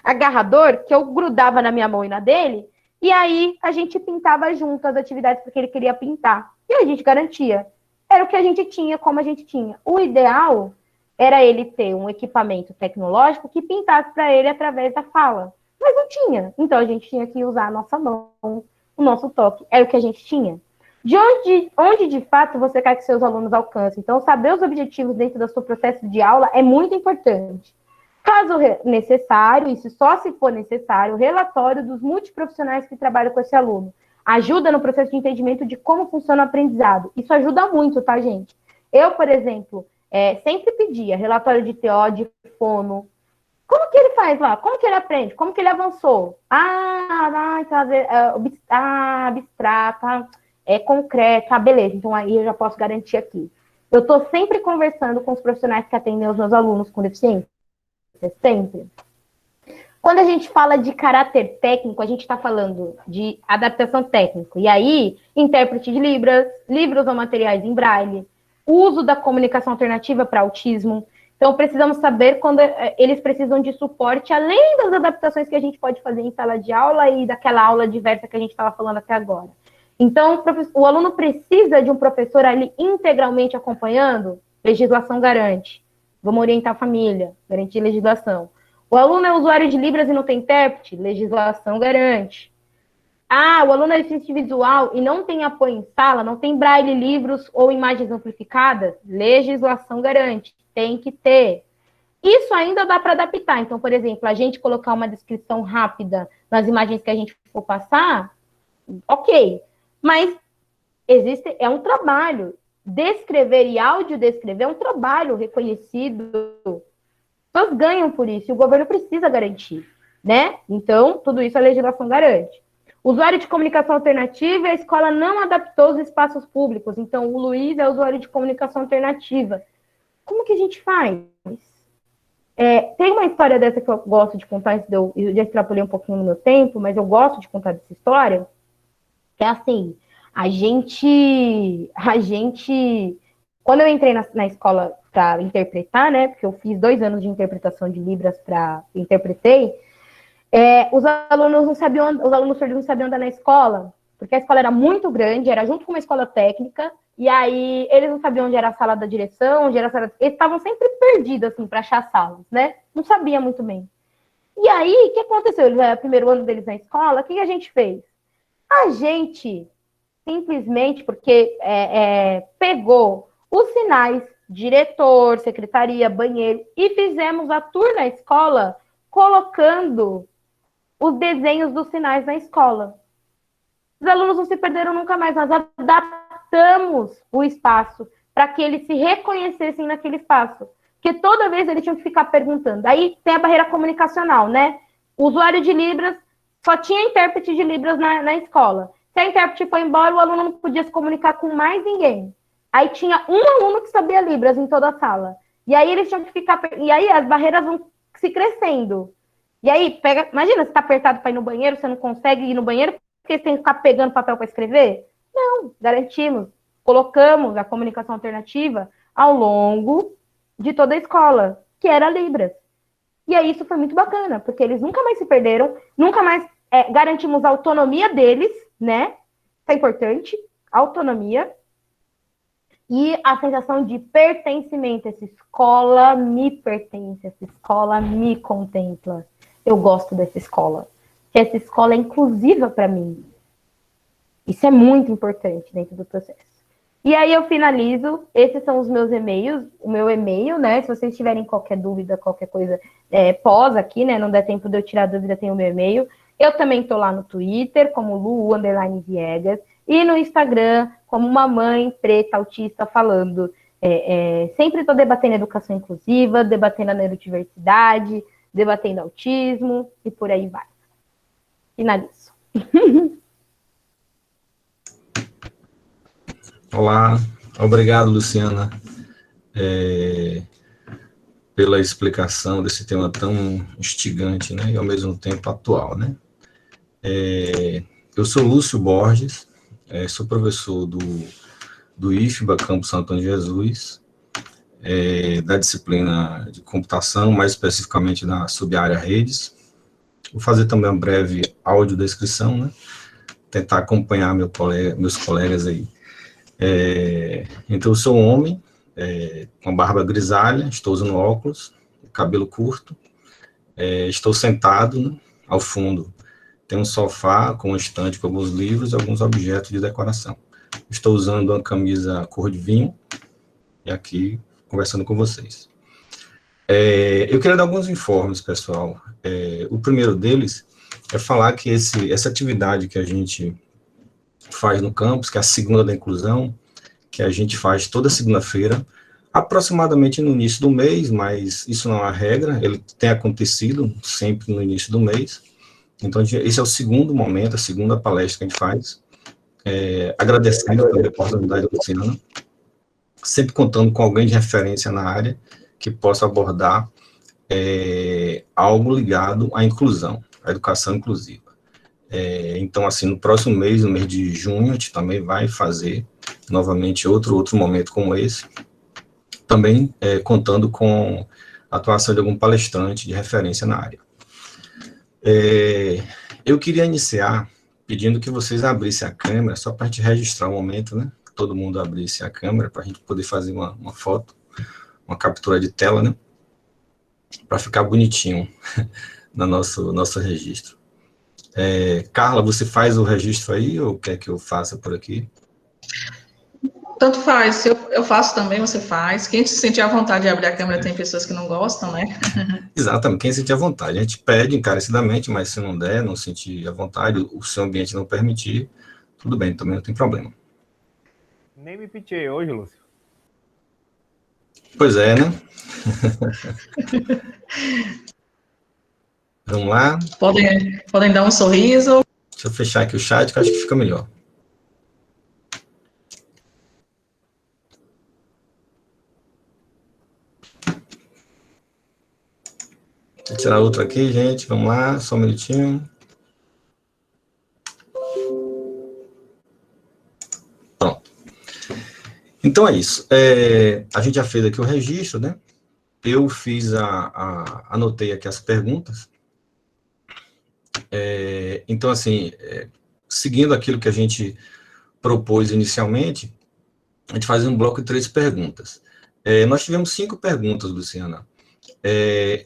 agarrador que eu grudava na minha mão e na dele, e aí a gente pintava junto as atividades porque ele queria pintar. E a gente garantia. Era o que a gente tinha, como a gente tinha. O ideal era ele ter um equipamento tecnológico que pintasse para ele através da fala. Mas não tinha. Então a gente tinha que usar a nossa mão, o nosso toque. Era o que a gente tinha. De onde de fato você quer que seus alunos alcancem? Então, saber os objetivos dentro do seu processo de aula é muito importante. Caso necessário, isso só se for necessário, o relatório dos multiprofissionais que trabalham com esse aluno. Ajuda no processo de entendimento de como funciona o aprendizado. Isso ajuda muito, tá, gente? Eu, por exemplo, sempre pedia relatório de TO, de fono. Como que ele faz lá? Como que ele aprende? Como que ele avançou? Abstrata, concreta, beleza. Então, aí eu já posso garantir aqui. Eu estou sempre conversando com os profissionais que atendem os meus alunos com deficiência. Sempre. Quando a gente fala de caráter técnico, a gente está falando de adaptação técnica. E aí, intérprete de Libras, livros ou materiais em braille, uso da comunicação alternativa para autismo. Então, precisamos saber quando eles precisam de suporte, além das adaptações que a gente pode fazer em sala de aula e daquela aula diversa que a gente estava falando até agora. Então, o aluno precisa de um professor ali integralmente acompanhando? Legislação garante. Vamos orientar a família, garantir legislação. O aluno é usuário de Libras e não tem intérprete? Legislação garante. O aluno é deficiente visual e não tem apoio em sala, não tem braille, livros ou imagens amplificadas? Legislação garante. Tem que ter. Isso ainda dá para adaptar. Então, por exemplo, a gente colocar uma descrição rápida nas imagens que a gente for passar, ok. Mas é um trabalho. Descrever e audiodescrever é um trabalho reconhecido. As pessoas ganham por isso, e o governo precisa garantir, né? Então, tudo isso a legislação garante. Usuário de comunicação alternativa, a escola não adaptou os espaços públicos. Então, o Luiz é usuário de comunicação alternativa. Como que a gente faz? Tem uma história dessa que eu gosto de contar, eu já extrapolei um pouquinho no meu tempo, mas eu gosto de contar dessa história. É assim, a gente, quando eu entrei na escola para interpretar, né, porque eu fiz 2 anos de interpretação de Libras interpretei, os alunos surdos não sabiam andar na escola, porque a escola era muito grande, era junto com uma escola técnica, e aí eles não sabiam onde era a sala da direção, onde era a sala... Eles estavam sempre perdidos, assim, para achar salas, né? Não sabia muito bem. E aí, o que aconteceu? Eles eram o primeiro ano deles na escola, o que a gente fez? A gente simplesmente, porque pegou os sinais, diretor, secretaria, banheiro, e fizemos a tour na escola, colocando os desenhos dos sinais na escola. Os alunos não se perderam nunca mais, nós adaptamos o espaço para que eles se reconhecessem naquele espaço. Porque toda vez eles tinham que ficar perguntando. Aí tem a barreira comunicacional, né? O usuário de Libras, só tinha intérprete de Libras na escola. Se a intérprete foi embora, o aluno não podia se comunicar com mais ninguém. Aí tinha um aluno que sabia Libras em toda a sala. E aí eles tinham que ficar... E aí as barreiras vão se crescendo. E aí, imagina, você tá apertado para ir no banheiro, você não consegue ir no banheiro porque você tem que ficar pegando papel para escrever? Não, garantimos. Colocamos a comunicação alternativa ao longo de toda a escola, que era Libras. E aí isso foi muito bacana, porque eles nunca mais se perderam, nunca mais garantimos a autonomia deles, né? Isso é importante, autonomia. E a sensação de pertencimento. Essa escola me pertence, essa escola me contempla. Eu gosto dessa escola. Essa escola é inclusiva para mim. Isso é muito importante dentro do processo. E aí eu finalizo, esses são os meus e-mails, o meu e-mail, né? Se vocês tiverem qualquer dúvida, qualquer coisa pós aqui, né? Não der tempo de eu tirar dúvida, tem o meu e-mail. Eu também tô lá no Twitter, como Lu_Viegas, e no Instagram, como uma mãe preta autista falando. Sempre tô debatendo educação inclusiva, debatendo a neurodiversidade, debatendo autismo, e por aí vai. Finalizo. Olá, obrigado, Luciana, pela explicação desse tema tão instigante, né, e ao mesmo tempo atual, né. Eu sou Lúcio Borges, sou professor do IFBA Campus Antônio de Jesus, da disciplina de computação, mais especificamente na sub-área redes. Vou fazer também uma breve audiodescrição, né, tentar acompanhar meus colegas aí. Então, eu sou um homem, com barba grisalha, estou usando óculos, cabelo curto, estou sentado, né, ao fundo. Tem um sofá com uma estante com alguns livros e alguns objetos de decoração. Estou usando uma camisa cor de vinho e aqui conversando com vocês. Eu queria dar alguns informes, pessoal. O primeiro deles é falar que essa atividade que a gente faz no campus, que é a segunda da inclusão, que a gente faz toda segunda-feira, aproximadamente no início do mês, mas isso não é a regra, ele tem acontecido sempre no início do mês. Então, esse é o segundo momento, a segunda palestra que a gente faz, agradecendo pela oportunidade do Luciana, sempre contando com alguém de referência na área que possa abordar algo ligado à inclusão, à educação inclusiva. Então, assim, no próximo mês, no mês de junho, a gente também vai fazer novamente outro momento como esse, também contando com a atuação de algum palestrante de referência na área. Eu queria iniciar pedindo que vocês abrissem a câmera, só para a gente registrar o momento, né? Todo mundo abrisse a câmera, para a gente poder fazer uma foto, uma captura de tela, né? Para ficar bonitinho no nosso registro. Carla, você faz o registro aí, ou quer que eu faça por aqui? Tanto faz, se eu faço também, você faz. Quem se sentir à vontade de abrir a câmera, tem pessoas que não gostam, né? Exatamente, quem sentir à vontade. A gente pede encarecidamente, mas se não der, não sentir à vontade, o seu ambiente não permitir, tudo bem, também não tem problema. Nem me pitei hoje, Lúcio. Pois é, né? Vamos lá. Podem dar um sorriso. Deixa eu fechar aqui o chat, que eu acho que fica melhor. Vou tirar outro aqui, gente. Vamos lá, só um minutinho. Pronto. Então é isso. A gente já fez aqui o registro, né? Eu fiz anotei aqui as perguntas. Então, assim, seguindo aquilo que a gente propôs inicialmente, a gente faz um bloco de 3 perguntas. Nós tivemos 5 perguntas, Luciana.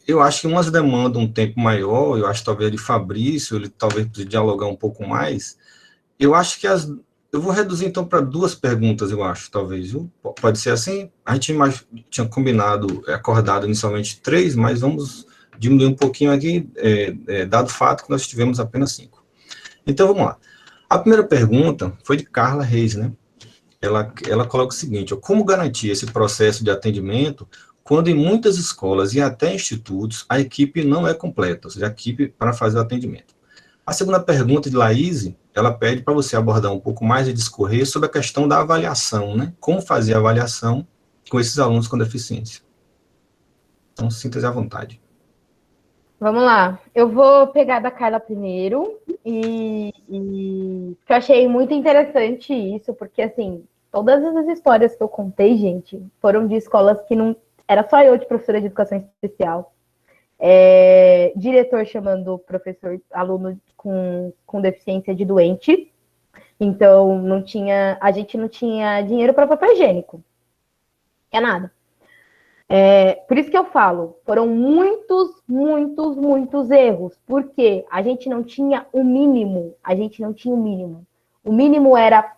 Eu acho que umas demandam um tempo maior, eu acho talvez de Fabrício, ele talvez precise dialogar um pouco mais. Eu acho que eu vou reduzir então para 2 perguntas, eu acho, talvez, viu? Pode ser assim? A gente tinha combinado, acordado inicialmente 3, mas vamos diminuir um pouquinho aqui, dado o fato que nós tivemos apenas 5. Então, vamos lá. A primeira pergunta foi de Carla Reis, né? Ela coloca o seguinte: como garantir esse processo de atendimento quando em muitas escolas e até institutos a equipe não é completa, ou seja, a equipe para fazer o atendimento? A segunda pergunta de Laís, ela pede para você abordar um pouco mais e discorrer sobre a questão da avaliação, né? Como fazer a avaliação com esses alunos com deficiência. Então, sinta-se à vontade. Vamos lá. Eu vou pegar da Carla primeiro que eu achei muito interessante isso, porque, assim, todas as histórias que eu contei, gente, foram de escolas que não... Era só eu de professora de educação especial. Diretor chamando professor, aluno com deficiência de doente. Então, a gente não tinha dinheiro para papel higiênico. É nada. Por isso que eu falo, foram muitos erros, porque a gente não tinha o mínimo, O mínimo era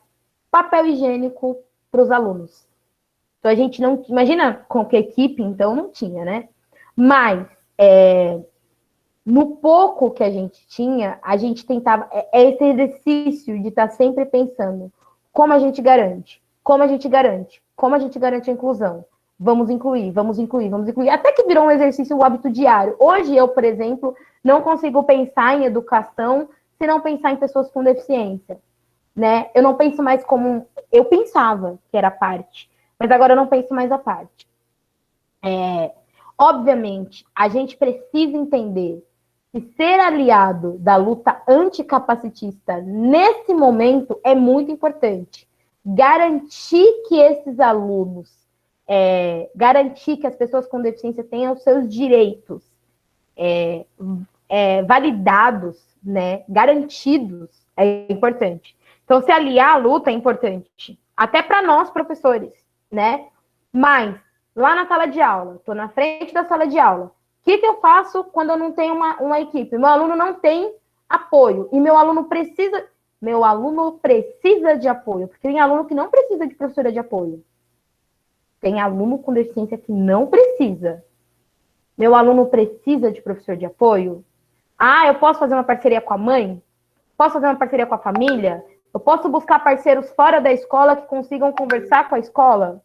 papel higiênico para os alunos. Então, a gente não... Imagina com que equipe, então, não tinha, né? Mas, no pouco que a gente tinha, a gente tentava... esse exercício de estar sempre pensando como a gente garante a inclusão. Vamos incluir. Até que virou um exercício, um hábito diário. Hoje, eu, por exemplo, não consigo pensar em educação se não pensar em pessoas com deficiência, né? Eu não penso mais como... Eu pensava que era parte, mas agora eu não penso mais a parte. Obviamente, a gente precisa entender que ser aliado da luta anticapacitista nesse momento é muito importante. Garantir que esses alunos, garantir que as pessoas com deficiência tenham os seus direitos validados, né, garantidos, é importante. Então, se aliar à luta é importante, até para nós, professores, né? Mas, lá na sala de aula, estou na frente da sala de aula, o que eu faço quando eu não tenho uma equipe? Meu aluno não tem apoio, e meu aluno precisa de apoio, porque tem aluno que não precisa de professora de apoio. Tem aluno com deficiência que não precisa. Meu aluno precisa de professor de apoio? Eu posso fazer uma parceria com a mãe? Posso fazer uma parceria com a família? Eu posso buscar parceiros fora da escola que consigam conversar com a escola?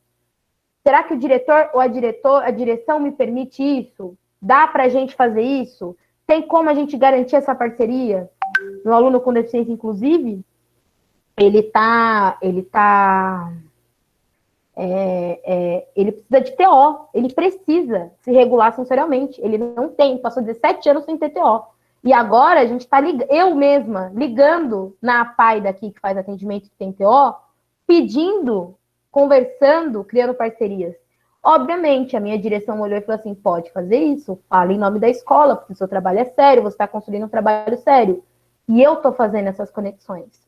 Será que o diretor ou a direção me permite isso? Dá para a gente fazer isso? Tem como a gente garantir essa parceria? Meu aluno com deficiência, inclusive, ele precisa de TO, ele precisa se regular sensorialmente. Ele não tem, passou 17 anos sem ter TO. E agora a gente está eu mesma ligando na APAI daqui, que faz atendimento que tem TO, pedindo, conversando, criando parcerias. Obviamente, a minha direção olhou e falou assim, pode fazer isso, fala em nome da escola, porque o seu trabalho é sério, você está construindo um trabalho sério. E eu estou fazendo essas conexões.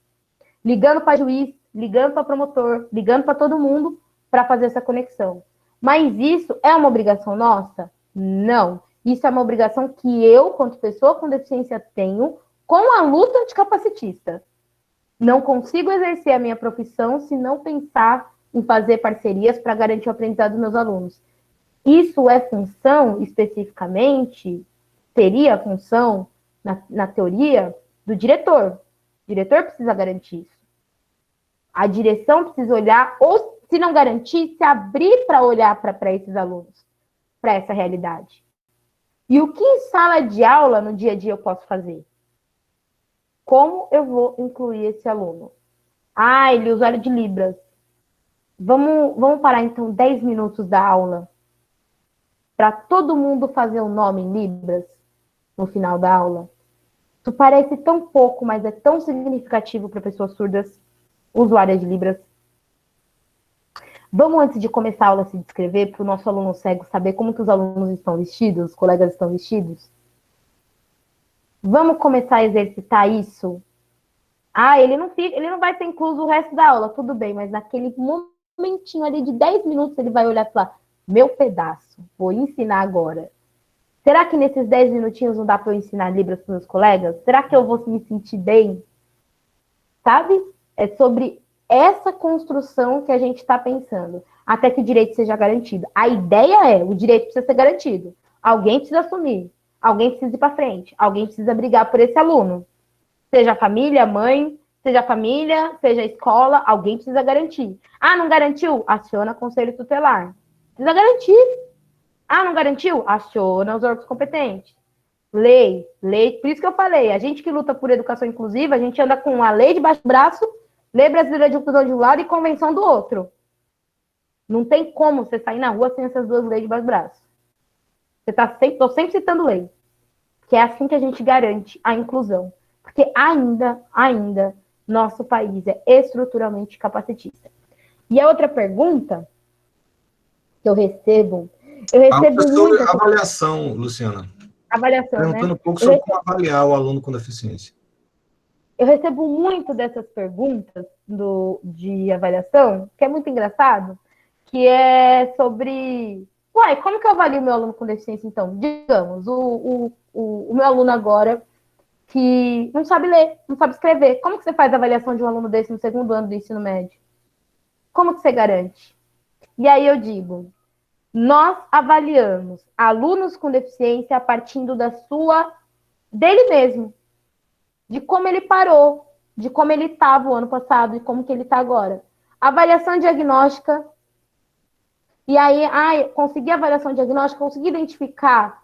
Ligando para juiz, ligando para promotor, ligando para todo mundo para fazer essa conexão. Mas isso é uma obrigação nossa? Não. Isso é uma obrigação que eu, quanto pessoa com deficiência, tenho com a luta anticapacitista. Não consigo exercer a minha profissão se não pensar em fazer parcerias para garantir o aprendizado dos meus alunos. Isso é função, especificamente, seria a função, na teoria, do diretor. O diretor precisa garantir isso. A direção precisa olhar, ou se não garantir, se abrir para olhar para esses alunos, para essa realidade. E o que em sala de aula, no dia a dia, eu posso fazer? Como eu vou incluir esse aluno? Ele é usuário de Libras. Vamos parar, então, 10 minutos da aula para todo mundo fazer o nome em Libras no final da aula. Isso parece tão pouco, mas é tão significativo para pessoas surdas, usuárias de Libras. Vamos, antes de começar a aula, se descrever para o nosso aluno cego saber como que os alunos estão vestidos, os colegas estão vestidos? Vamos começar a exercitar isso? Ele não vai ser incluso o resto da aula, tudo bem, mas naquele momentinho ali de 10 minutos ele vai olhar e falar, meu pedaço, vou ensinar agora. Será que nesses 10 minutinhos não dá para eu ensinar Libras para os meus colegas? Será que eu vou me sentir bem? Sabe? É sobre essa construção que a gente está pensando, até que o direito seja garantido. A ideia o direito precisa ser garantido. Alguém precisa assumir, alguém precisa ir para frente, alguém precisa brigar por esse aluno. Seja a família, a mãe, seja a família, seja a escola, alguém precisa garantir. Não garantiu? Aciona conselho tutelar. Precisa garantir. Não garantiu? Aciona os órgãos competentes. Lei, por isso que eu falei, a gente que luta por educação inclusiva, a gente anda com a lei debaixo do braço, Lei Brasileira de Inclusão de um lado e Convenção do outro. Não tem como você sair na rua sem essas duas leis debaixo do braço. Tô sempre citando lei. Que é assim que a gente garante a inclusão. Porque ainda, nosso país é estruturalmente capacitista. E a outra pergunta que eu recebo sobre avaliação, Luciana. Avaliação, perguntando, né? Um pouco sobre como avaliar o aluno com deficiência. Eu recebo muito dessas perguntas de avaliação, que é muito engraçado, que é sobre... Uai, como que eu avalio meu aluno com deficiência, então? Digamos, o meu aluno agora que não sabe ler, não sabe escrever. Como que você faz a avaliação de um aluno desse no segundo ano do ensino médio? Como que você garante? E aí eu digo, nós avaliamos alunos com deficiência a partir dele mesmo, de como ele parou, de como ele estava o ano passado e como que ele está agora. Avaliação diagnóstica. E aí, consegui a avaliação diagnóstica, consegui identificar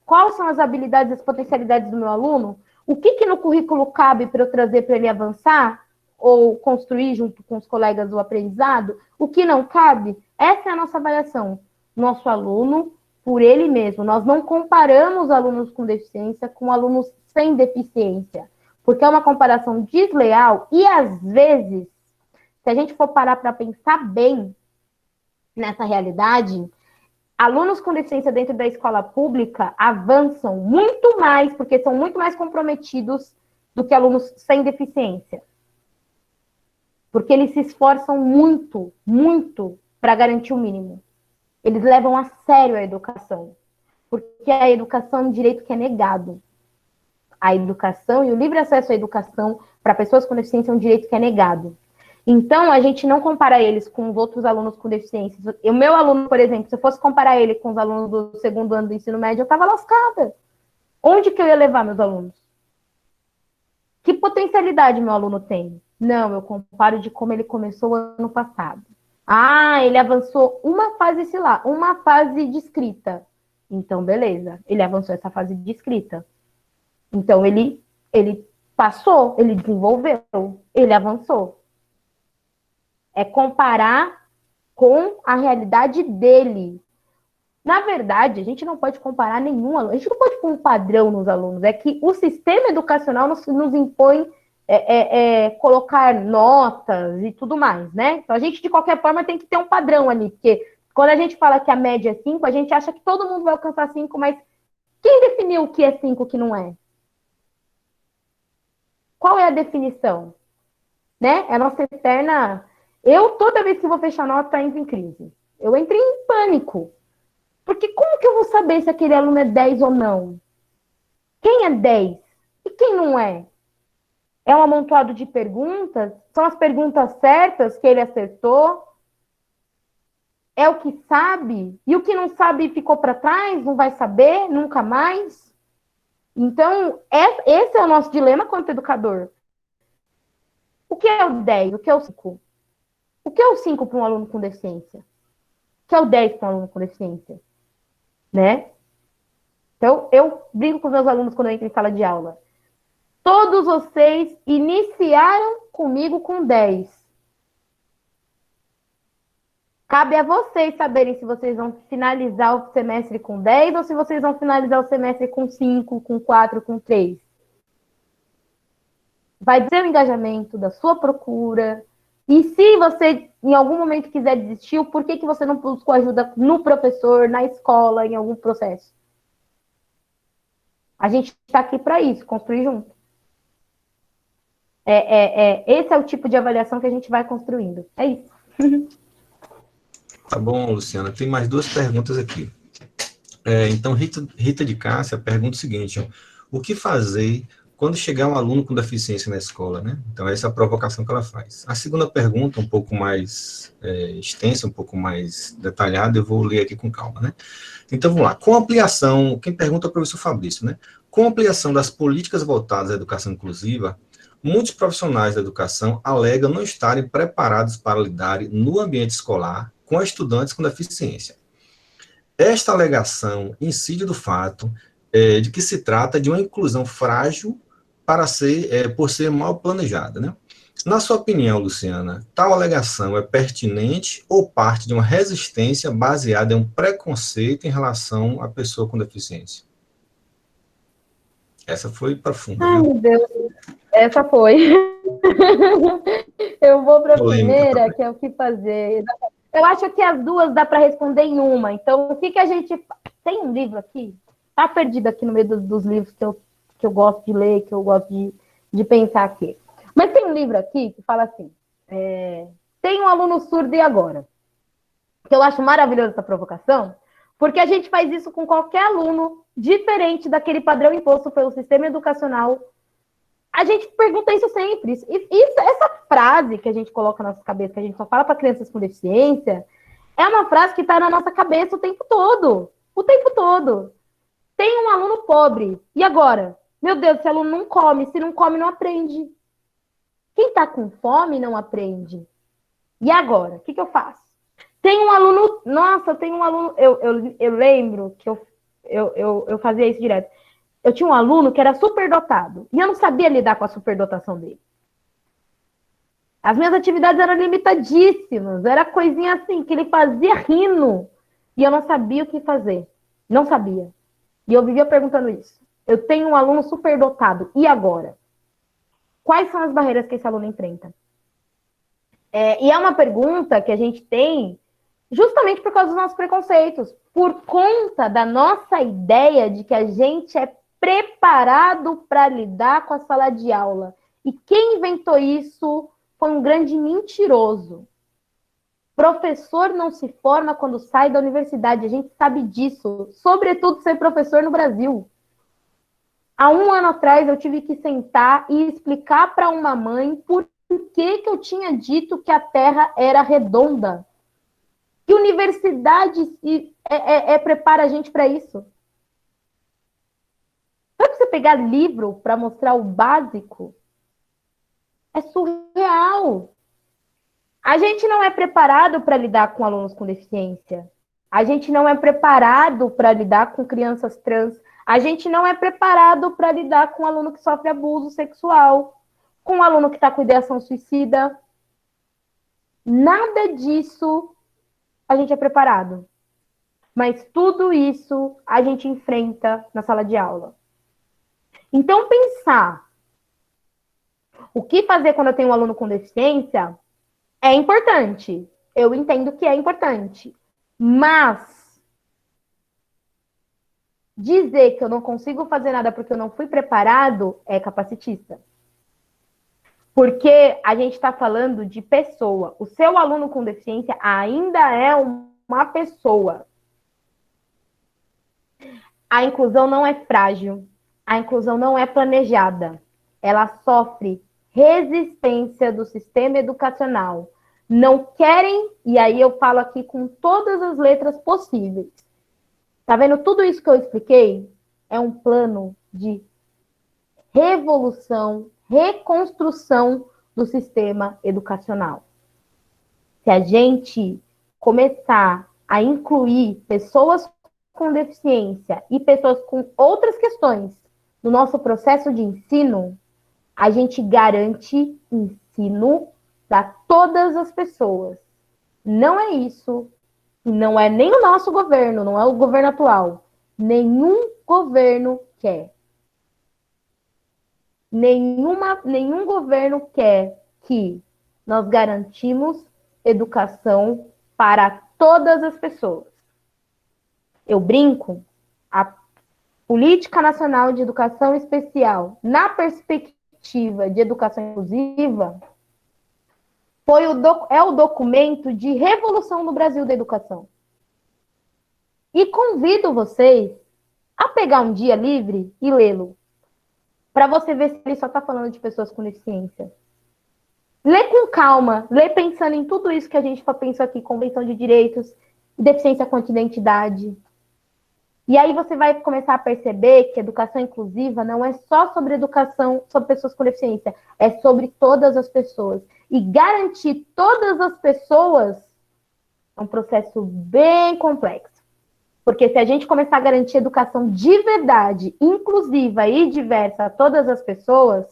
quais são as habilidades e as potencialidades do meu aluno, o que no currículo cabe para eu trazer para ele avançar, ou construir junto com os colegas o aprendizado, o que não cabe, essa é a nossa avaliação. Nosso aluno, por ele mesmo. Nós não comparamos alunos com deficiência com alunos sem deficiência, porque é uma comparação desleal e, às vezes, se a gente for parar para pensar bem nessa realidade, alunos com deficiência dentro da escola pública avançam muito mais, porque são muito mais comprometidos do que alunos sem deficiência. Porque eles se esforçam muito, muito para garantir o mínimo. Eles levam a sério a educação, porque a educação é um direito que é negado. A educação e o livre acesso à educação para pessoas com deficiência é um direito que é negado. Então, a gente não compara eles com os outros alunos com deficiência. O meu aluno, por exemplo, se eu fosse comparar ele com os alunos do segundo ano do ensino médio, eu estava lascada. Onde que eu ia levar meus alunos? Que potencialidade meu aluno tem? Não, eu comparo de como ele começou o ano passado. Ah, ele avançou uma fase de escrita. Então, beleza. Ele avançou essa fase de escrita. Então, ele passou, ele desenvolveu, ele avançou. É comparar com a realidade dele. Na verdade, a gente não pode comparar nenhum aluno. A gente não pode pôr um padrão nos alunos. É que o sistema educacional nos impõe colocar notas e tudo mais, né? Então, a gente, de qualquer forma, tem que ter um padrão ali. Porque quando a gente fala que a média é 5, a gente acha que todo mundo vai alcançar 5, mas quem definiu o que é 5 e o que não é? Qual é a definição? Né? É a nossa eterna... Eu, toda vez que vou fechar nota, entro em crise. Eu entro em pânico. Porque como que eu vou saber se aquele aluno é 10 ou não? Quem é 10? E quem não é? É um amontoado de perguntas? São as perguntas certas que ele acertou? É o que sabe? E o que não sabe ficou para trás? Não vai saber? Nunca mais? Então, esse é o nosso dilema quanto educador. O que é o 10? O que é o 5? O que é o 5 para um aluno com deficiência? O que é o 10 para um aluno com deficiência? Né? Então, eu brinco com os meus alunos quando eu entro em sala de aula. Todos vocês iniciaram comigo com 10. Cabe a vocês saberem se vocês vão finalizar o semestre com 10 ou se vocês vão finalizar o semestre com 5, com 4, com 3. Vai dizer o engajamento da sua procura. E se você, em algum momento, quiser desistir, por que você não buscou ajuda no professor, na escola, em algum processo? A gente está aqui para isso, construir junto. Esse é o tipo de avaliação que a gente vai construindo. É isso. Tá bom, Luciana. Tem mais duas perguntas aqui. Então, Rita de Cássia pergunta o seguinte: o que fazer quando chegar um aluno com deficiência na escola, né? Então, essa é a provocação que ela faz. A segunda pergunta, um pouco mais extensa, um pouco mais detalhada, eu vou ler aqui com calma, né? Então, vamos lá. Com a ampliação, quem pergunta é o professor Fabrício, né? Com a ampliação das políticas voltadas à educação inclusiva, muitos profissionais da educação alegam não estarem preparados para lidar no ambiente escolar com estudantes com deficiência. Esta alegação incide do fato de que se trata de uma inclusão frágil por ser mal planejada, né? Na sua opinião, Luciana, tal alegação é pertinente ou parte de uma resistência baseada em um preconceito em relação à pessoa com deficiência? Essa foi profunda, Ai, viu? meu Deus, essa foi. Eu vou para a Polêmica primeira, também. que é o que fazer. Eu acho que as duas dá para responder em uma. Então, o que a gente... Tem um livro aqui, tá perdido aqui no meio dos livros que eu gosto de ler, que eu gosto de pensar aqui. Mas tem um livro aqui que fala assim, tem um aluno surdo e agora? Que eu acho maravilhosa essa provocação, porque a gente faz isso com qualquer aluno, diferente daquele padrão imposto pelo sistema educacional. A gente pergunta isso sempre. Essa frase que a gente coloca na nossa cabeça, que a gente só fala para crianças com deficiência, é uma frase que está na nossa cabeça o tempo todo. O tempo todo. Tem um aluno pobre. E agora? Meu Deus, esse aluno não come. Se não come, não aprende. Quem está com fome não aprende. E agora? O que eu faço? Tem um aluno... Nossa, tem um aluno... Eu lembro que eu fazia isso direto. Eu tinha um aluno que era superdotado. E eu não sabia lidar com a superdotação dele. As minhas atividades eram limitadíssimas. Era coisinha assim, que ele fazia rindo. E eu não sabia o que fazer. Não sabia. E eu vivia perguntando isso. Eu tenho um aluno superdotado. E agora? Quais são as barreiras que esse aluno enfrenta? E é uma pergunta que a gente tem justamente por causa dos nossos preconceitos. Por conta da nossa ideia de que a gente é preparado para lidar com a sala de aula. E quem inventou isso foi um grande mentiroso. Professor não se forma quando sai da universidade, a gente sabe disso. Sobretudo ser professor no Brasil. Há um ano atrás eu tive que sentar e explicar para uma mãe por que eu tinha dito que a Terra era redonda. Que universidade prepara a gente para isso? Sabe você pegar livro para mostrar o básico? É surreal. A gente não é preparado para lidar com alunos com deficiência. A gente não é preparado para lidar com crianças trans. A gente não é preparado para lidar com aluno que sofre abuso sexual, com aluno que está com ideação suicida. Nada disso a gente é preparado. Mas tudo isso a gente enfrenta na sala de aula. Então, pensar o que fazer quando eu tenho um aluno com deficiência é importante. Eu entendo que é importante. Mas dizer que eu não consigo fazer nada porque eu não fui preparado é capacitista. Porque a gente está falando de pessoa. O seu aluno com deficiência ainda é uma pessoa. A inclusão não é frágil. A inclusão não é planejada. Ela sofre resistência do sistema educacional. Não querem, e aí eu falo aqui com todas as letras possíveis. Tá vendo? Tudo isso que eu expliquei é um plano de revolução, reconstrução do sistema educacional. Se a gente começar a incluir pessoas com deficiência e pessoas com outras questões no nosso processo de ensino, a gente garante ensino para todas as pessoas. Não é isso, e não é nem o nosso governo, não é o governo atual. Nenhum governo quer. Nenhum governo quer que nós garantimos educação para todas as pessoas. Eu brinco, a Política Nacional de Educação Especial, na perspectiva de educação inclusiva, é o documento de revolução no Brasil da educação. E convido vocês a pegar um dia livre e lê-lo, para você ver se ele só está falando de pessoas com deficiência. Lê com calma, lê pensando em tudo isso que a gente pensou aqui, Convenção de Direitos, deficiência contra identidade. E aí você vai começar a perceber que educação inclusiva não é só sobre educação sobre pessoas com deficiência, é sobre todas as pessoas. E garantir todas as pessoas é um processo bem complexo. Porque se a gente começar a garantir educação de verdade, inclusiva e diversa a todas as pessoas,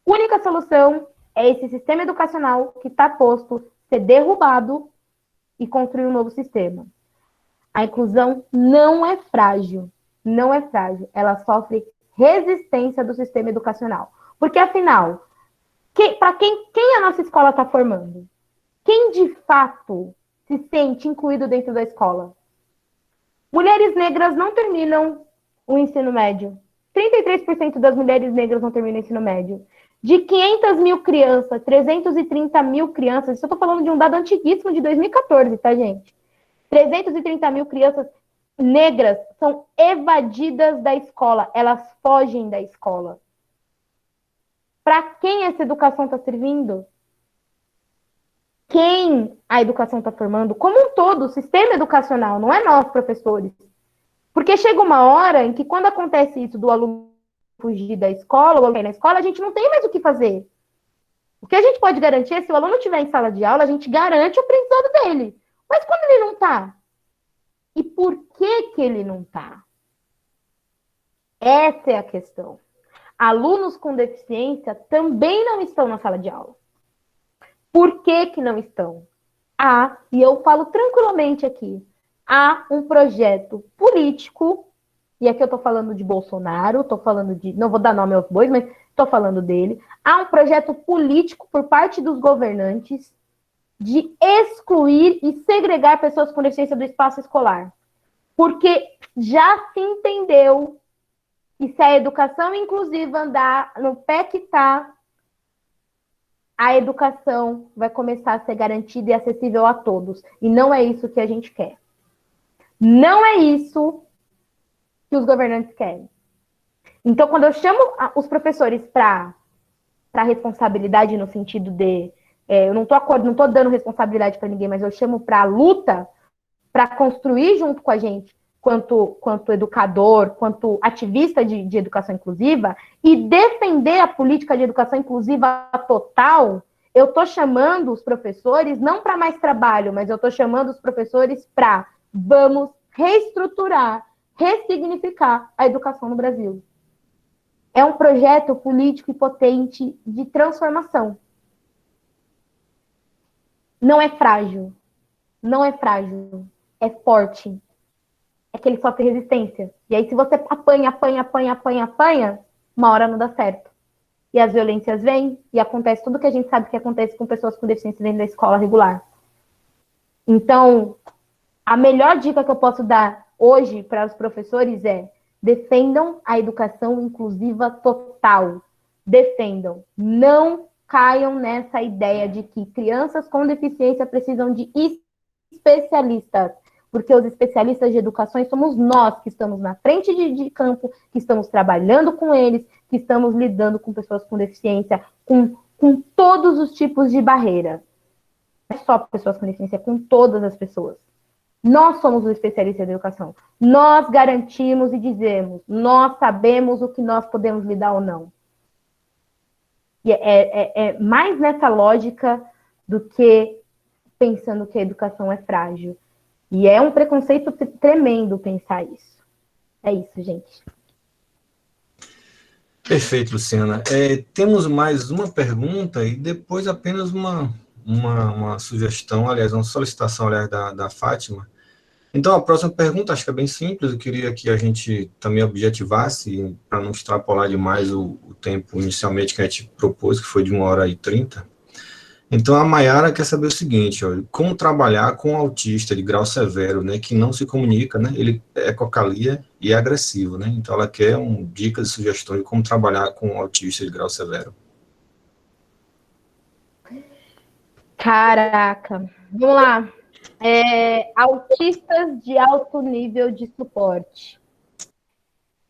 a única solução é esse sistema educacional que está posto ser derrubado e construir um novo sistema. A inclusão não é frágil, não é frágil. Ela sofre resistência do sistema educacional. Porque, afinal, para quem a nossa escola está formando? Quem, de fato, se sente incluído dentro da escola? Mulheres negras não terminam o ensino médio. 33% das mulheres negras não terminam o ensino médio. De 500 mil crianças, 330 mil crianças, isso eu estou falando de um dado antiguíssimo de 2014, tá, gente? 330 mil crianças negras são evadidas da escola, elas fogem da escola. Para quem essa educação está servindo? Quem a educação está formando? Como um todo, o sistema educacional, não é nós, professores. Porque chega uma hora em que, quando acontece isso do aluno fugir da escola, ou na escola, a gente não tem mais o que fazer. O que a gente pode garantir é, se o aluno estiver em sala de aula, a gente garante o aprendizado dele. Mas quando ele não está? E por que ele não está? Essa é a questão. Alunos com deficiência também não estão na sala de aula. Por que não estão? E eu falo tranquilamente aqui, há um projeto político, e aqui eu estou falando de Bolsonaro, estou falando de, não vou dar nome aos bois, mas estou falando dele, há um projeto político por parte dos governantes de excluir e segregar pessoas com deficiência do espaço escolar. Porque já se entendeu que, se a educação inclusiva andar no pé que está, a educação vai começar a ser garantida e acessível a todos. E não é isso que a gente quer. Não é isso que os governantes querem. Então, quando eu chamo os professores para responsabilidade, no sentido de... eu não estou dando responsabilidade para ninguém, mas eu chamo para a luta, para construir junto com a gente, quanto educador, quanto ativista de educação inclusiva, e defender a política de educação inclusiva total, eu estou chamando os professores não para mais trabalho, mas eu estou chamando os professores para vamos reestruturar, ressignificar a educação no Brasil. É um projeto político e potente de transformação. Não é frágil. Não é frágil. É forte. É que ele sofre resistência. E aí, se você apanha, uma hora não dá certo. E as violências vêm, e acontece tudo que a gente sabe que acontece com pessoas com deficiência dentro da escola regular. Então, a melhor dica que eu posso dar hoje para os professores é: defendam a educação inclusiva total. Defendam. Não caiam nessa ideia de que crianças com deficiência precisam de especialistas. Porque os especialistas de educação somos nós que estamos na frente de campo, que estamos trabalhando com eles, que estamos lidando com pessoas com deficiência, com todos os tipos de barreira. Não é só pessoas com deficiência, é com todas as pessoas. Nós somos os especialistas de educação. Nós garantimos e dizemos, nós sabemos o que nós podemos lidar ou não. E é mais nessa lógica do que pensando que a educação é frágil. E é um preconceito tremendo pensar isso. É isso, gente. Perfeito, Luciana. Temos mais uma pergunta e depois apenas uma sugestão, aliás, uma solicitação, aliás, da Fátima. Então, a próxima pergunta, acho que é bem simples, eu queria que a gente também objetivasse, para não extrapolar demais o tempo inicialmente que a gente propôs, que foi de 1h30. Então, a Mayara quer saber o seguinte, como trabalhar com um autista de grau severo, né, que não se comunica, né, ele é ecocalia e é agressivo, né, então ela quer dicas e sugestões de como trabalhar com um autista de grau severo. Caraca, vamos lá. Autistas de alto nível de suporte.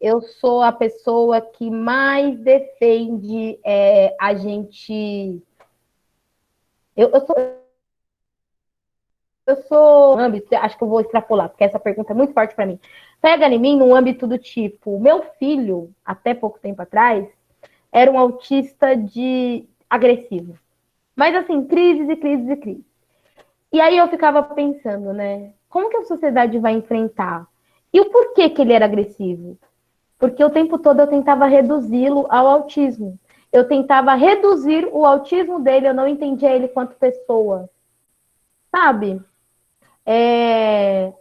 Eu sou a pessoa que mais defende a gente... Eu sou acho que eu vou extrapolar, porque essa pergunta é muito forte para mim. Pega em mim no âmbito do tipo, meu filho, até pouco tempo atrás, era um autista agressivo. Mas assim, crises e crises e crises. E aí eu ficava pensando, né? como que a sociedade vai enfrentar? E o porquê que ele era agressivo? Porque o tempo todo eu tentava reduzi-lo ao autismo. Eu tentava reduzir o autismo dele, eu não entendia ele quanto pessoa. Sabe?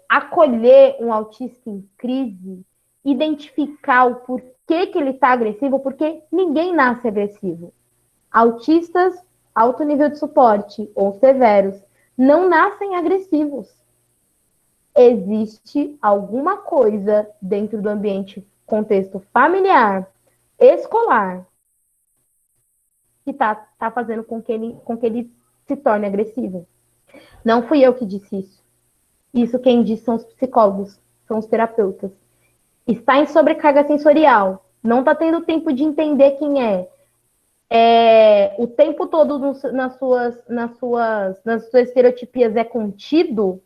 Acolher um autista em crise, identificar o porquê que ele está agressivo, porque ninguém nasce agressivo. Autistas, alto nível de suporte ou severos, não nascem agressivos. Existe alguma coisa dentro do ambiente, contexto familiar, escolar, que está fazendo com que ele se torne agressivo. Não fui eu que disse isso. Isso quem diz são os psicólogos, são os terapeutas. Está em sobrecarga sensorial, não está tendo tempo de entender quem é. O tempo todo nas suas estereotipias é contido,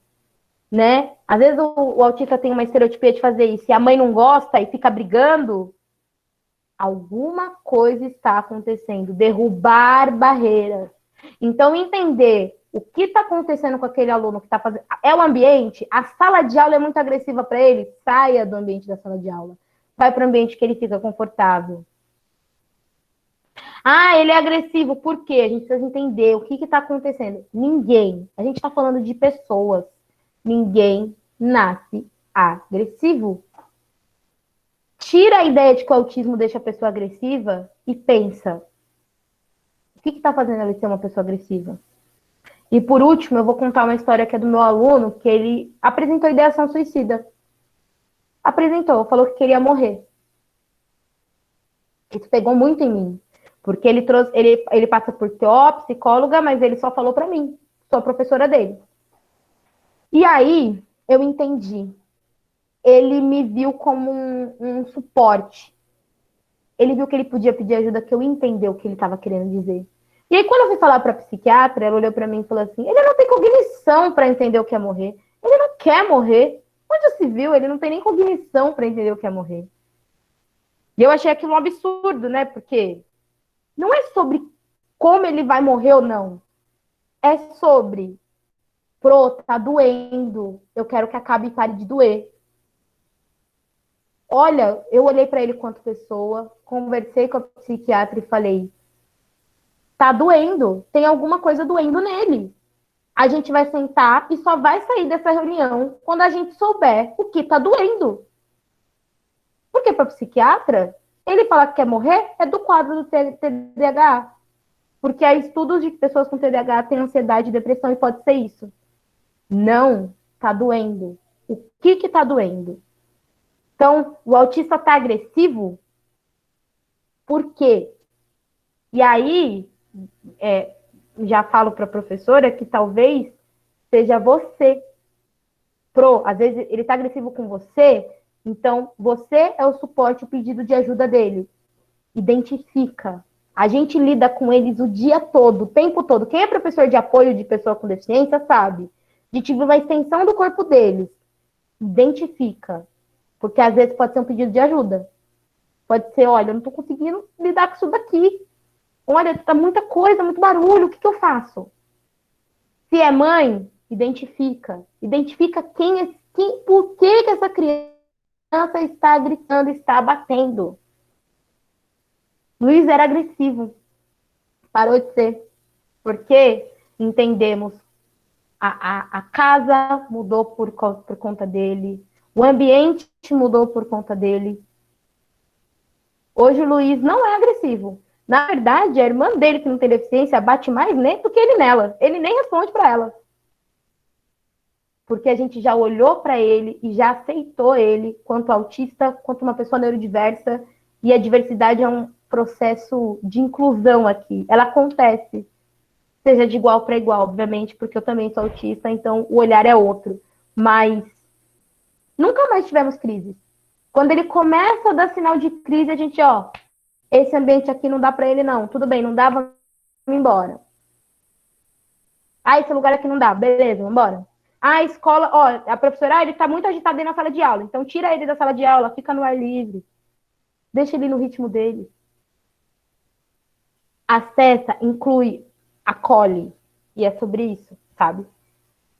né? Às vezes o autista tem uma estereotipia de fazer isso e a mãe não gosta e fica brigando. Alguma coisa está acontecendo, derrubar barreiras. Então, entender o que está acontecendo com aquele aluno que está fazendo. É o ambiente, a sala de aula é muito agressiva para ele, saia do ambiente da sala de aula. Vai para o ambiente que ele fica confortável. Ele é agressivo, por quê? A gente precisa entender o que está acontecendo. Ninguém, a gente está falando de pessoas, ninguém nasce agressivo. Tira a ideia de que o autismo deixa a pessoa agressiva e pensa, o que está fazendo ele ser uma pessoa agressiva? E por último, eu vou contar uma história que é do meu aluno, que ele apresentou ideação suicida. Falou que queria morrer. Isso pegou muito em mim. Porque ele passa por TO, psicóloga, mas ele só falou para mim. Sou a professora dele. E aí, eu entendi. Ele me viu como um suporte. Ele viu que ele podia pedir ajuda, que eu entendi o que ele estava querendo dizer. E aí, quando eu fui falar para a psiquiatra, ela olhou para mim e falou assim, ele não tem cognição para entender o que é morrer. Ele não quer morrer. Onde se viu? Ele não tem nem cognição para entender o que é morrer. E eu achei aquilo um absurdo, né? Porque não é sobre como ele vai morrer ou não. É sobre, tá doendo. Eu quero que acabe e pare de doer. Olha, eu olhei para ele quanto pessoa, conversei com a psiquiatra e falei, tá doendo, tem alguma coisa doendo nele. A gente vai sentar e só vai sair dessa reunião quando a gente souber o que tá doendo. Porque para psiquiatra, ele falar que quer morrer é do quadro do TDAH. Porque há estudos de que pessoas com TDAH têm ansiedade e depressão e pode ser isso. Não, tá doendo. O que tá doendo? Então, o autista tá agressivo? Por quê? E aí, já falo para a professora que talvez seja você. Às vezes ele tá agressivo com você, então você é o suporte, o pedido de ajuda dele. Identifica. A gente lida com eles o dia todo, o tempo todo. Quem é professor de apoio de pessoa com deficiência sabe. A gente vive uma extensão do corpo deles. Identifica. Porque às vezes pode ser um pedido de ajuda. Pode ser, olha, eu não tô conseguindo lidar com isso daqui. Olha, tá muita coisa, muito barulho, o que eu faço? Se é mãe, identifica. Identifica por que essa criança está gritando, está batendo. Luiz era agressivo. Parou de ser. Porque entendemos. A casa mudou por conta dele. O ambiente mudou por conta dele. Hoje o Luiz não é agressivo. Na verdade, a irmã dele, que não tem deficiência, bate mais nele do que ele nela. Ele nem responde para ela. Porque a gente já olhou para ele e já aceitou ele quanto autista, quanto uma pessoa neurodiversa. E a diversidade é um processo de inclusão aqui. Ela acontece. Seja de igual para igual, obviamente, porque eu também sou autista, então o olhar é outro. Mas nunca mais tivemos crise. Quando ele começa a dar sinal de crise, a gente, esse ambiente aqui não dá para ele, não. Tudo bem, não dá, vamos embora. Esse lugar aqui não dá. Beleza, vamos embora. A escola, a professora, ele tá muito agitado dentro da sala de aula. Então, tira ele da sala de aula, fica no ar livre. Deixa ele no ritmo dele. Acessa, inclui, acolhe. E é sobre isso, sabe?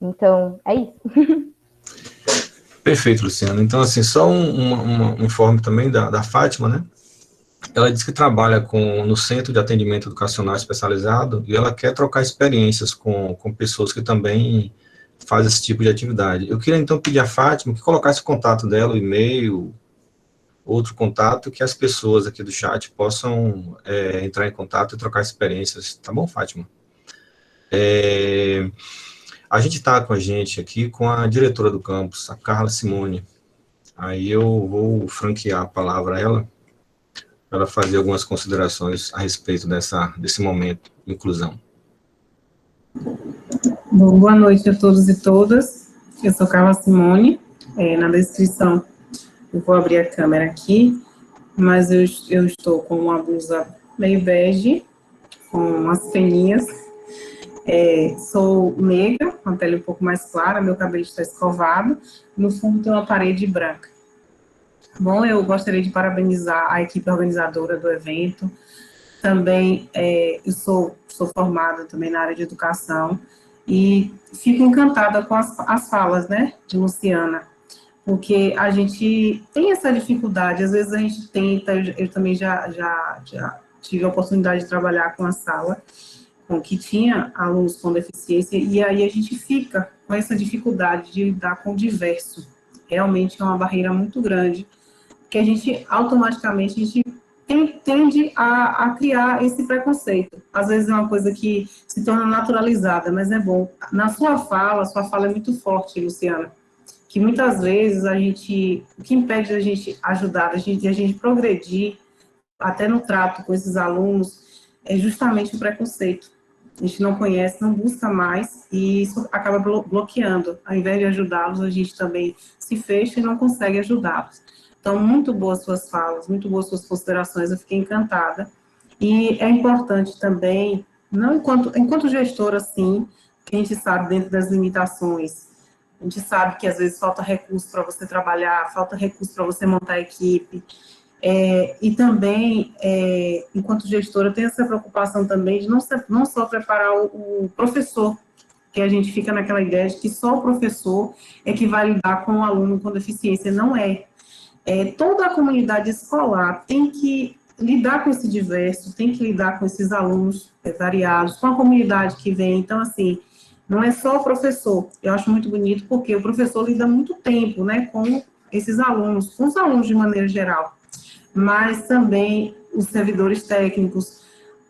Então, é isso. Perfeito, Luciano. Então, assim, só um informe também da Fátima, né? Ela diz que trabalha no Centro de Atendimento Educacional Especializado e ela quer trocar experiências com pessoas que também fazem esse tipo de atividade. Eu queria, então, pedir à Fátima que colocasse o contato dela, o e-mail, outro contato, que as pessoas aqui do chat possam entrar em contato e trocar experiências. Tá bom, Fátima? A gente está com a gente aqui com a diretora do campus, a Carla Simone. Aí eu vou franquear a palavra a ela, para ela fazer algumas considerações a respeito desse momento de inclusão. Bom, boa noite a todos e todas. Eu sou Carla Simone. Na descrição eu vou abrir a câmera aqui, mas eu estou com uma blusa meio bege, com as peninhas. Sou negra, com a pele um pouco mais clara, meu cabelo está escovado, no fundo tem uma parede branca. Bom, eu gostaria de parabenizar a equipe organizadora do evento. Também eu sou formada também na área de educação e fico encantada com as falas, né, de Luciana, porque a gente tem essa dificuldade, às vezes a gente tenta, eu também já tive a oportunidade de trabalhar com a sala, que tinha alunos com deficiência, e aí a gente fica com essa dificuldade de lidar com o diverso. Realmente é uma barreira muito grande, que a gente, automaticamente, tende a criar esse preconceito. Às vezes é uma coisa que se torna naturalizada, mas é bom. Na sua fala é muito forte, Luciana, que muitas vezes o que impede a gente ajudar, a gente progredir, até no trato com esses alunos, é justamente o preconceito. A gente não conhece, não busca mais, e isso acaba bloqueando. Ao invés de ajudá-los, a gente também se fecha e não consegue ajudá-los. Então, muito boas suas falas, muito boas suas considerações, eu fiquei encantada. E é importante também, não enquanto gestora, sim, que a gente sabe dentro das limitações, a gente sabe que às vezes falta recurso para você trabalhar, falta recurso para você montar a equipe, e também, enquanto gestora, eu tenho essa preocupação também de não só preparar o professor, que a gente fica naquela ideia de que só o professor é que vai lidar com o aluno com deficiência, não é. Toda a comunidade escolar tem que lidar com esse diverso, tem que lidar com esses alunos variados, com a comunidade que vem. Então, assim, não é só o professor. Eu acho muito bonito porque o professor lida muito tempo, né, com esses alunos, com os alunos de maneira geral, mas também os servidores técnicos,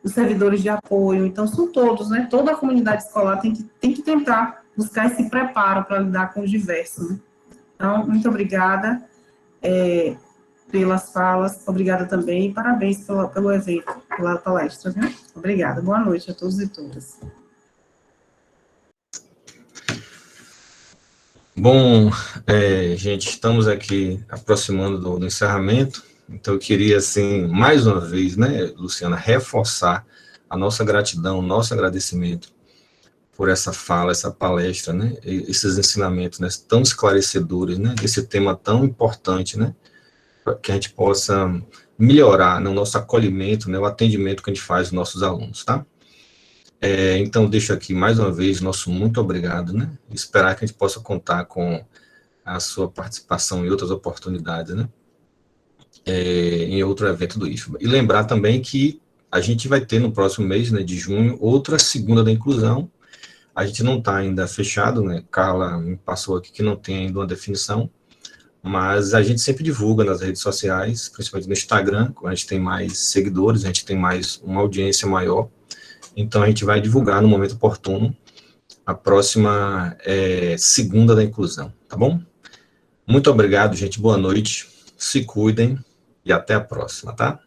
os servidores de apoio. Então, são todos, né, toda a comunidade escolar tem que tentar buscar esse preparo para lidar com os diversos, né? Então, muito obrigada pelas falas, obrigada também, e parabéns pelo evento, pela palestra, viu? Obrigada, boa noite a todos e todas. Bom, gente, estamos aqui aproximando do encerramento, então eu queria, assim, mais uma vez, né, Luciana, reforçar a nossa gratidão, nosso agradecimento por essa fala, essa palestra, né, esses ensinamentos, né, tão esclarecedores, né, desse tema tão importante, né, para que a gente possa melhorar, né, o nosso acolhimento, né, o atendimento que a gente faz aos nossos alunos, tá? Então, deixo aqui mais uma vez nosso muito obrigado, né, esperar que a gente possa contar com a sua participação em outras oportunidades, né, em outro evento do IFBA. E lembrar também que a gente vai ter no próximo mês, né, de junho, outra segunda da inclusão. A gente não está ainda fechado, né, Carla me passou aqui que não tem ainda uma definição, mas a gente sempre divulga nas redes sociais, principalmente no Instagram, quando a gente tem mais seguidores, a gente tem mais uma audiência maior, então a gente vai divulgar no momento oportuno a próxima segunda da inclusão, tá bom? Muito obrigado, gente, boa noite, se cuidem e até a próxima, tá?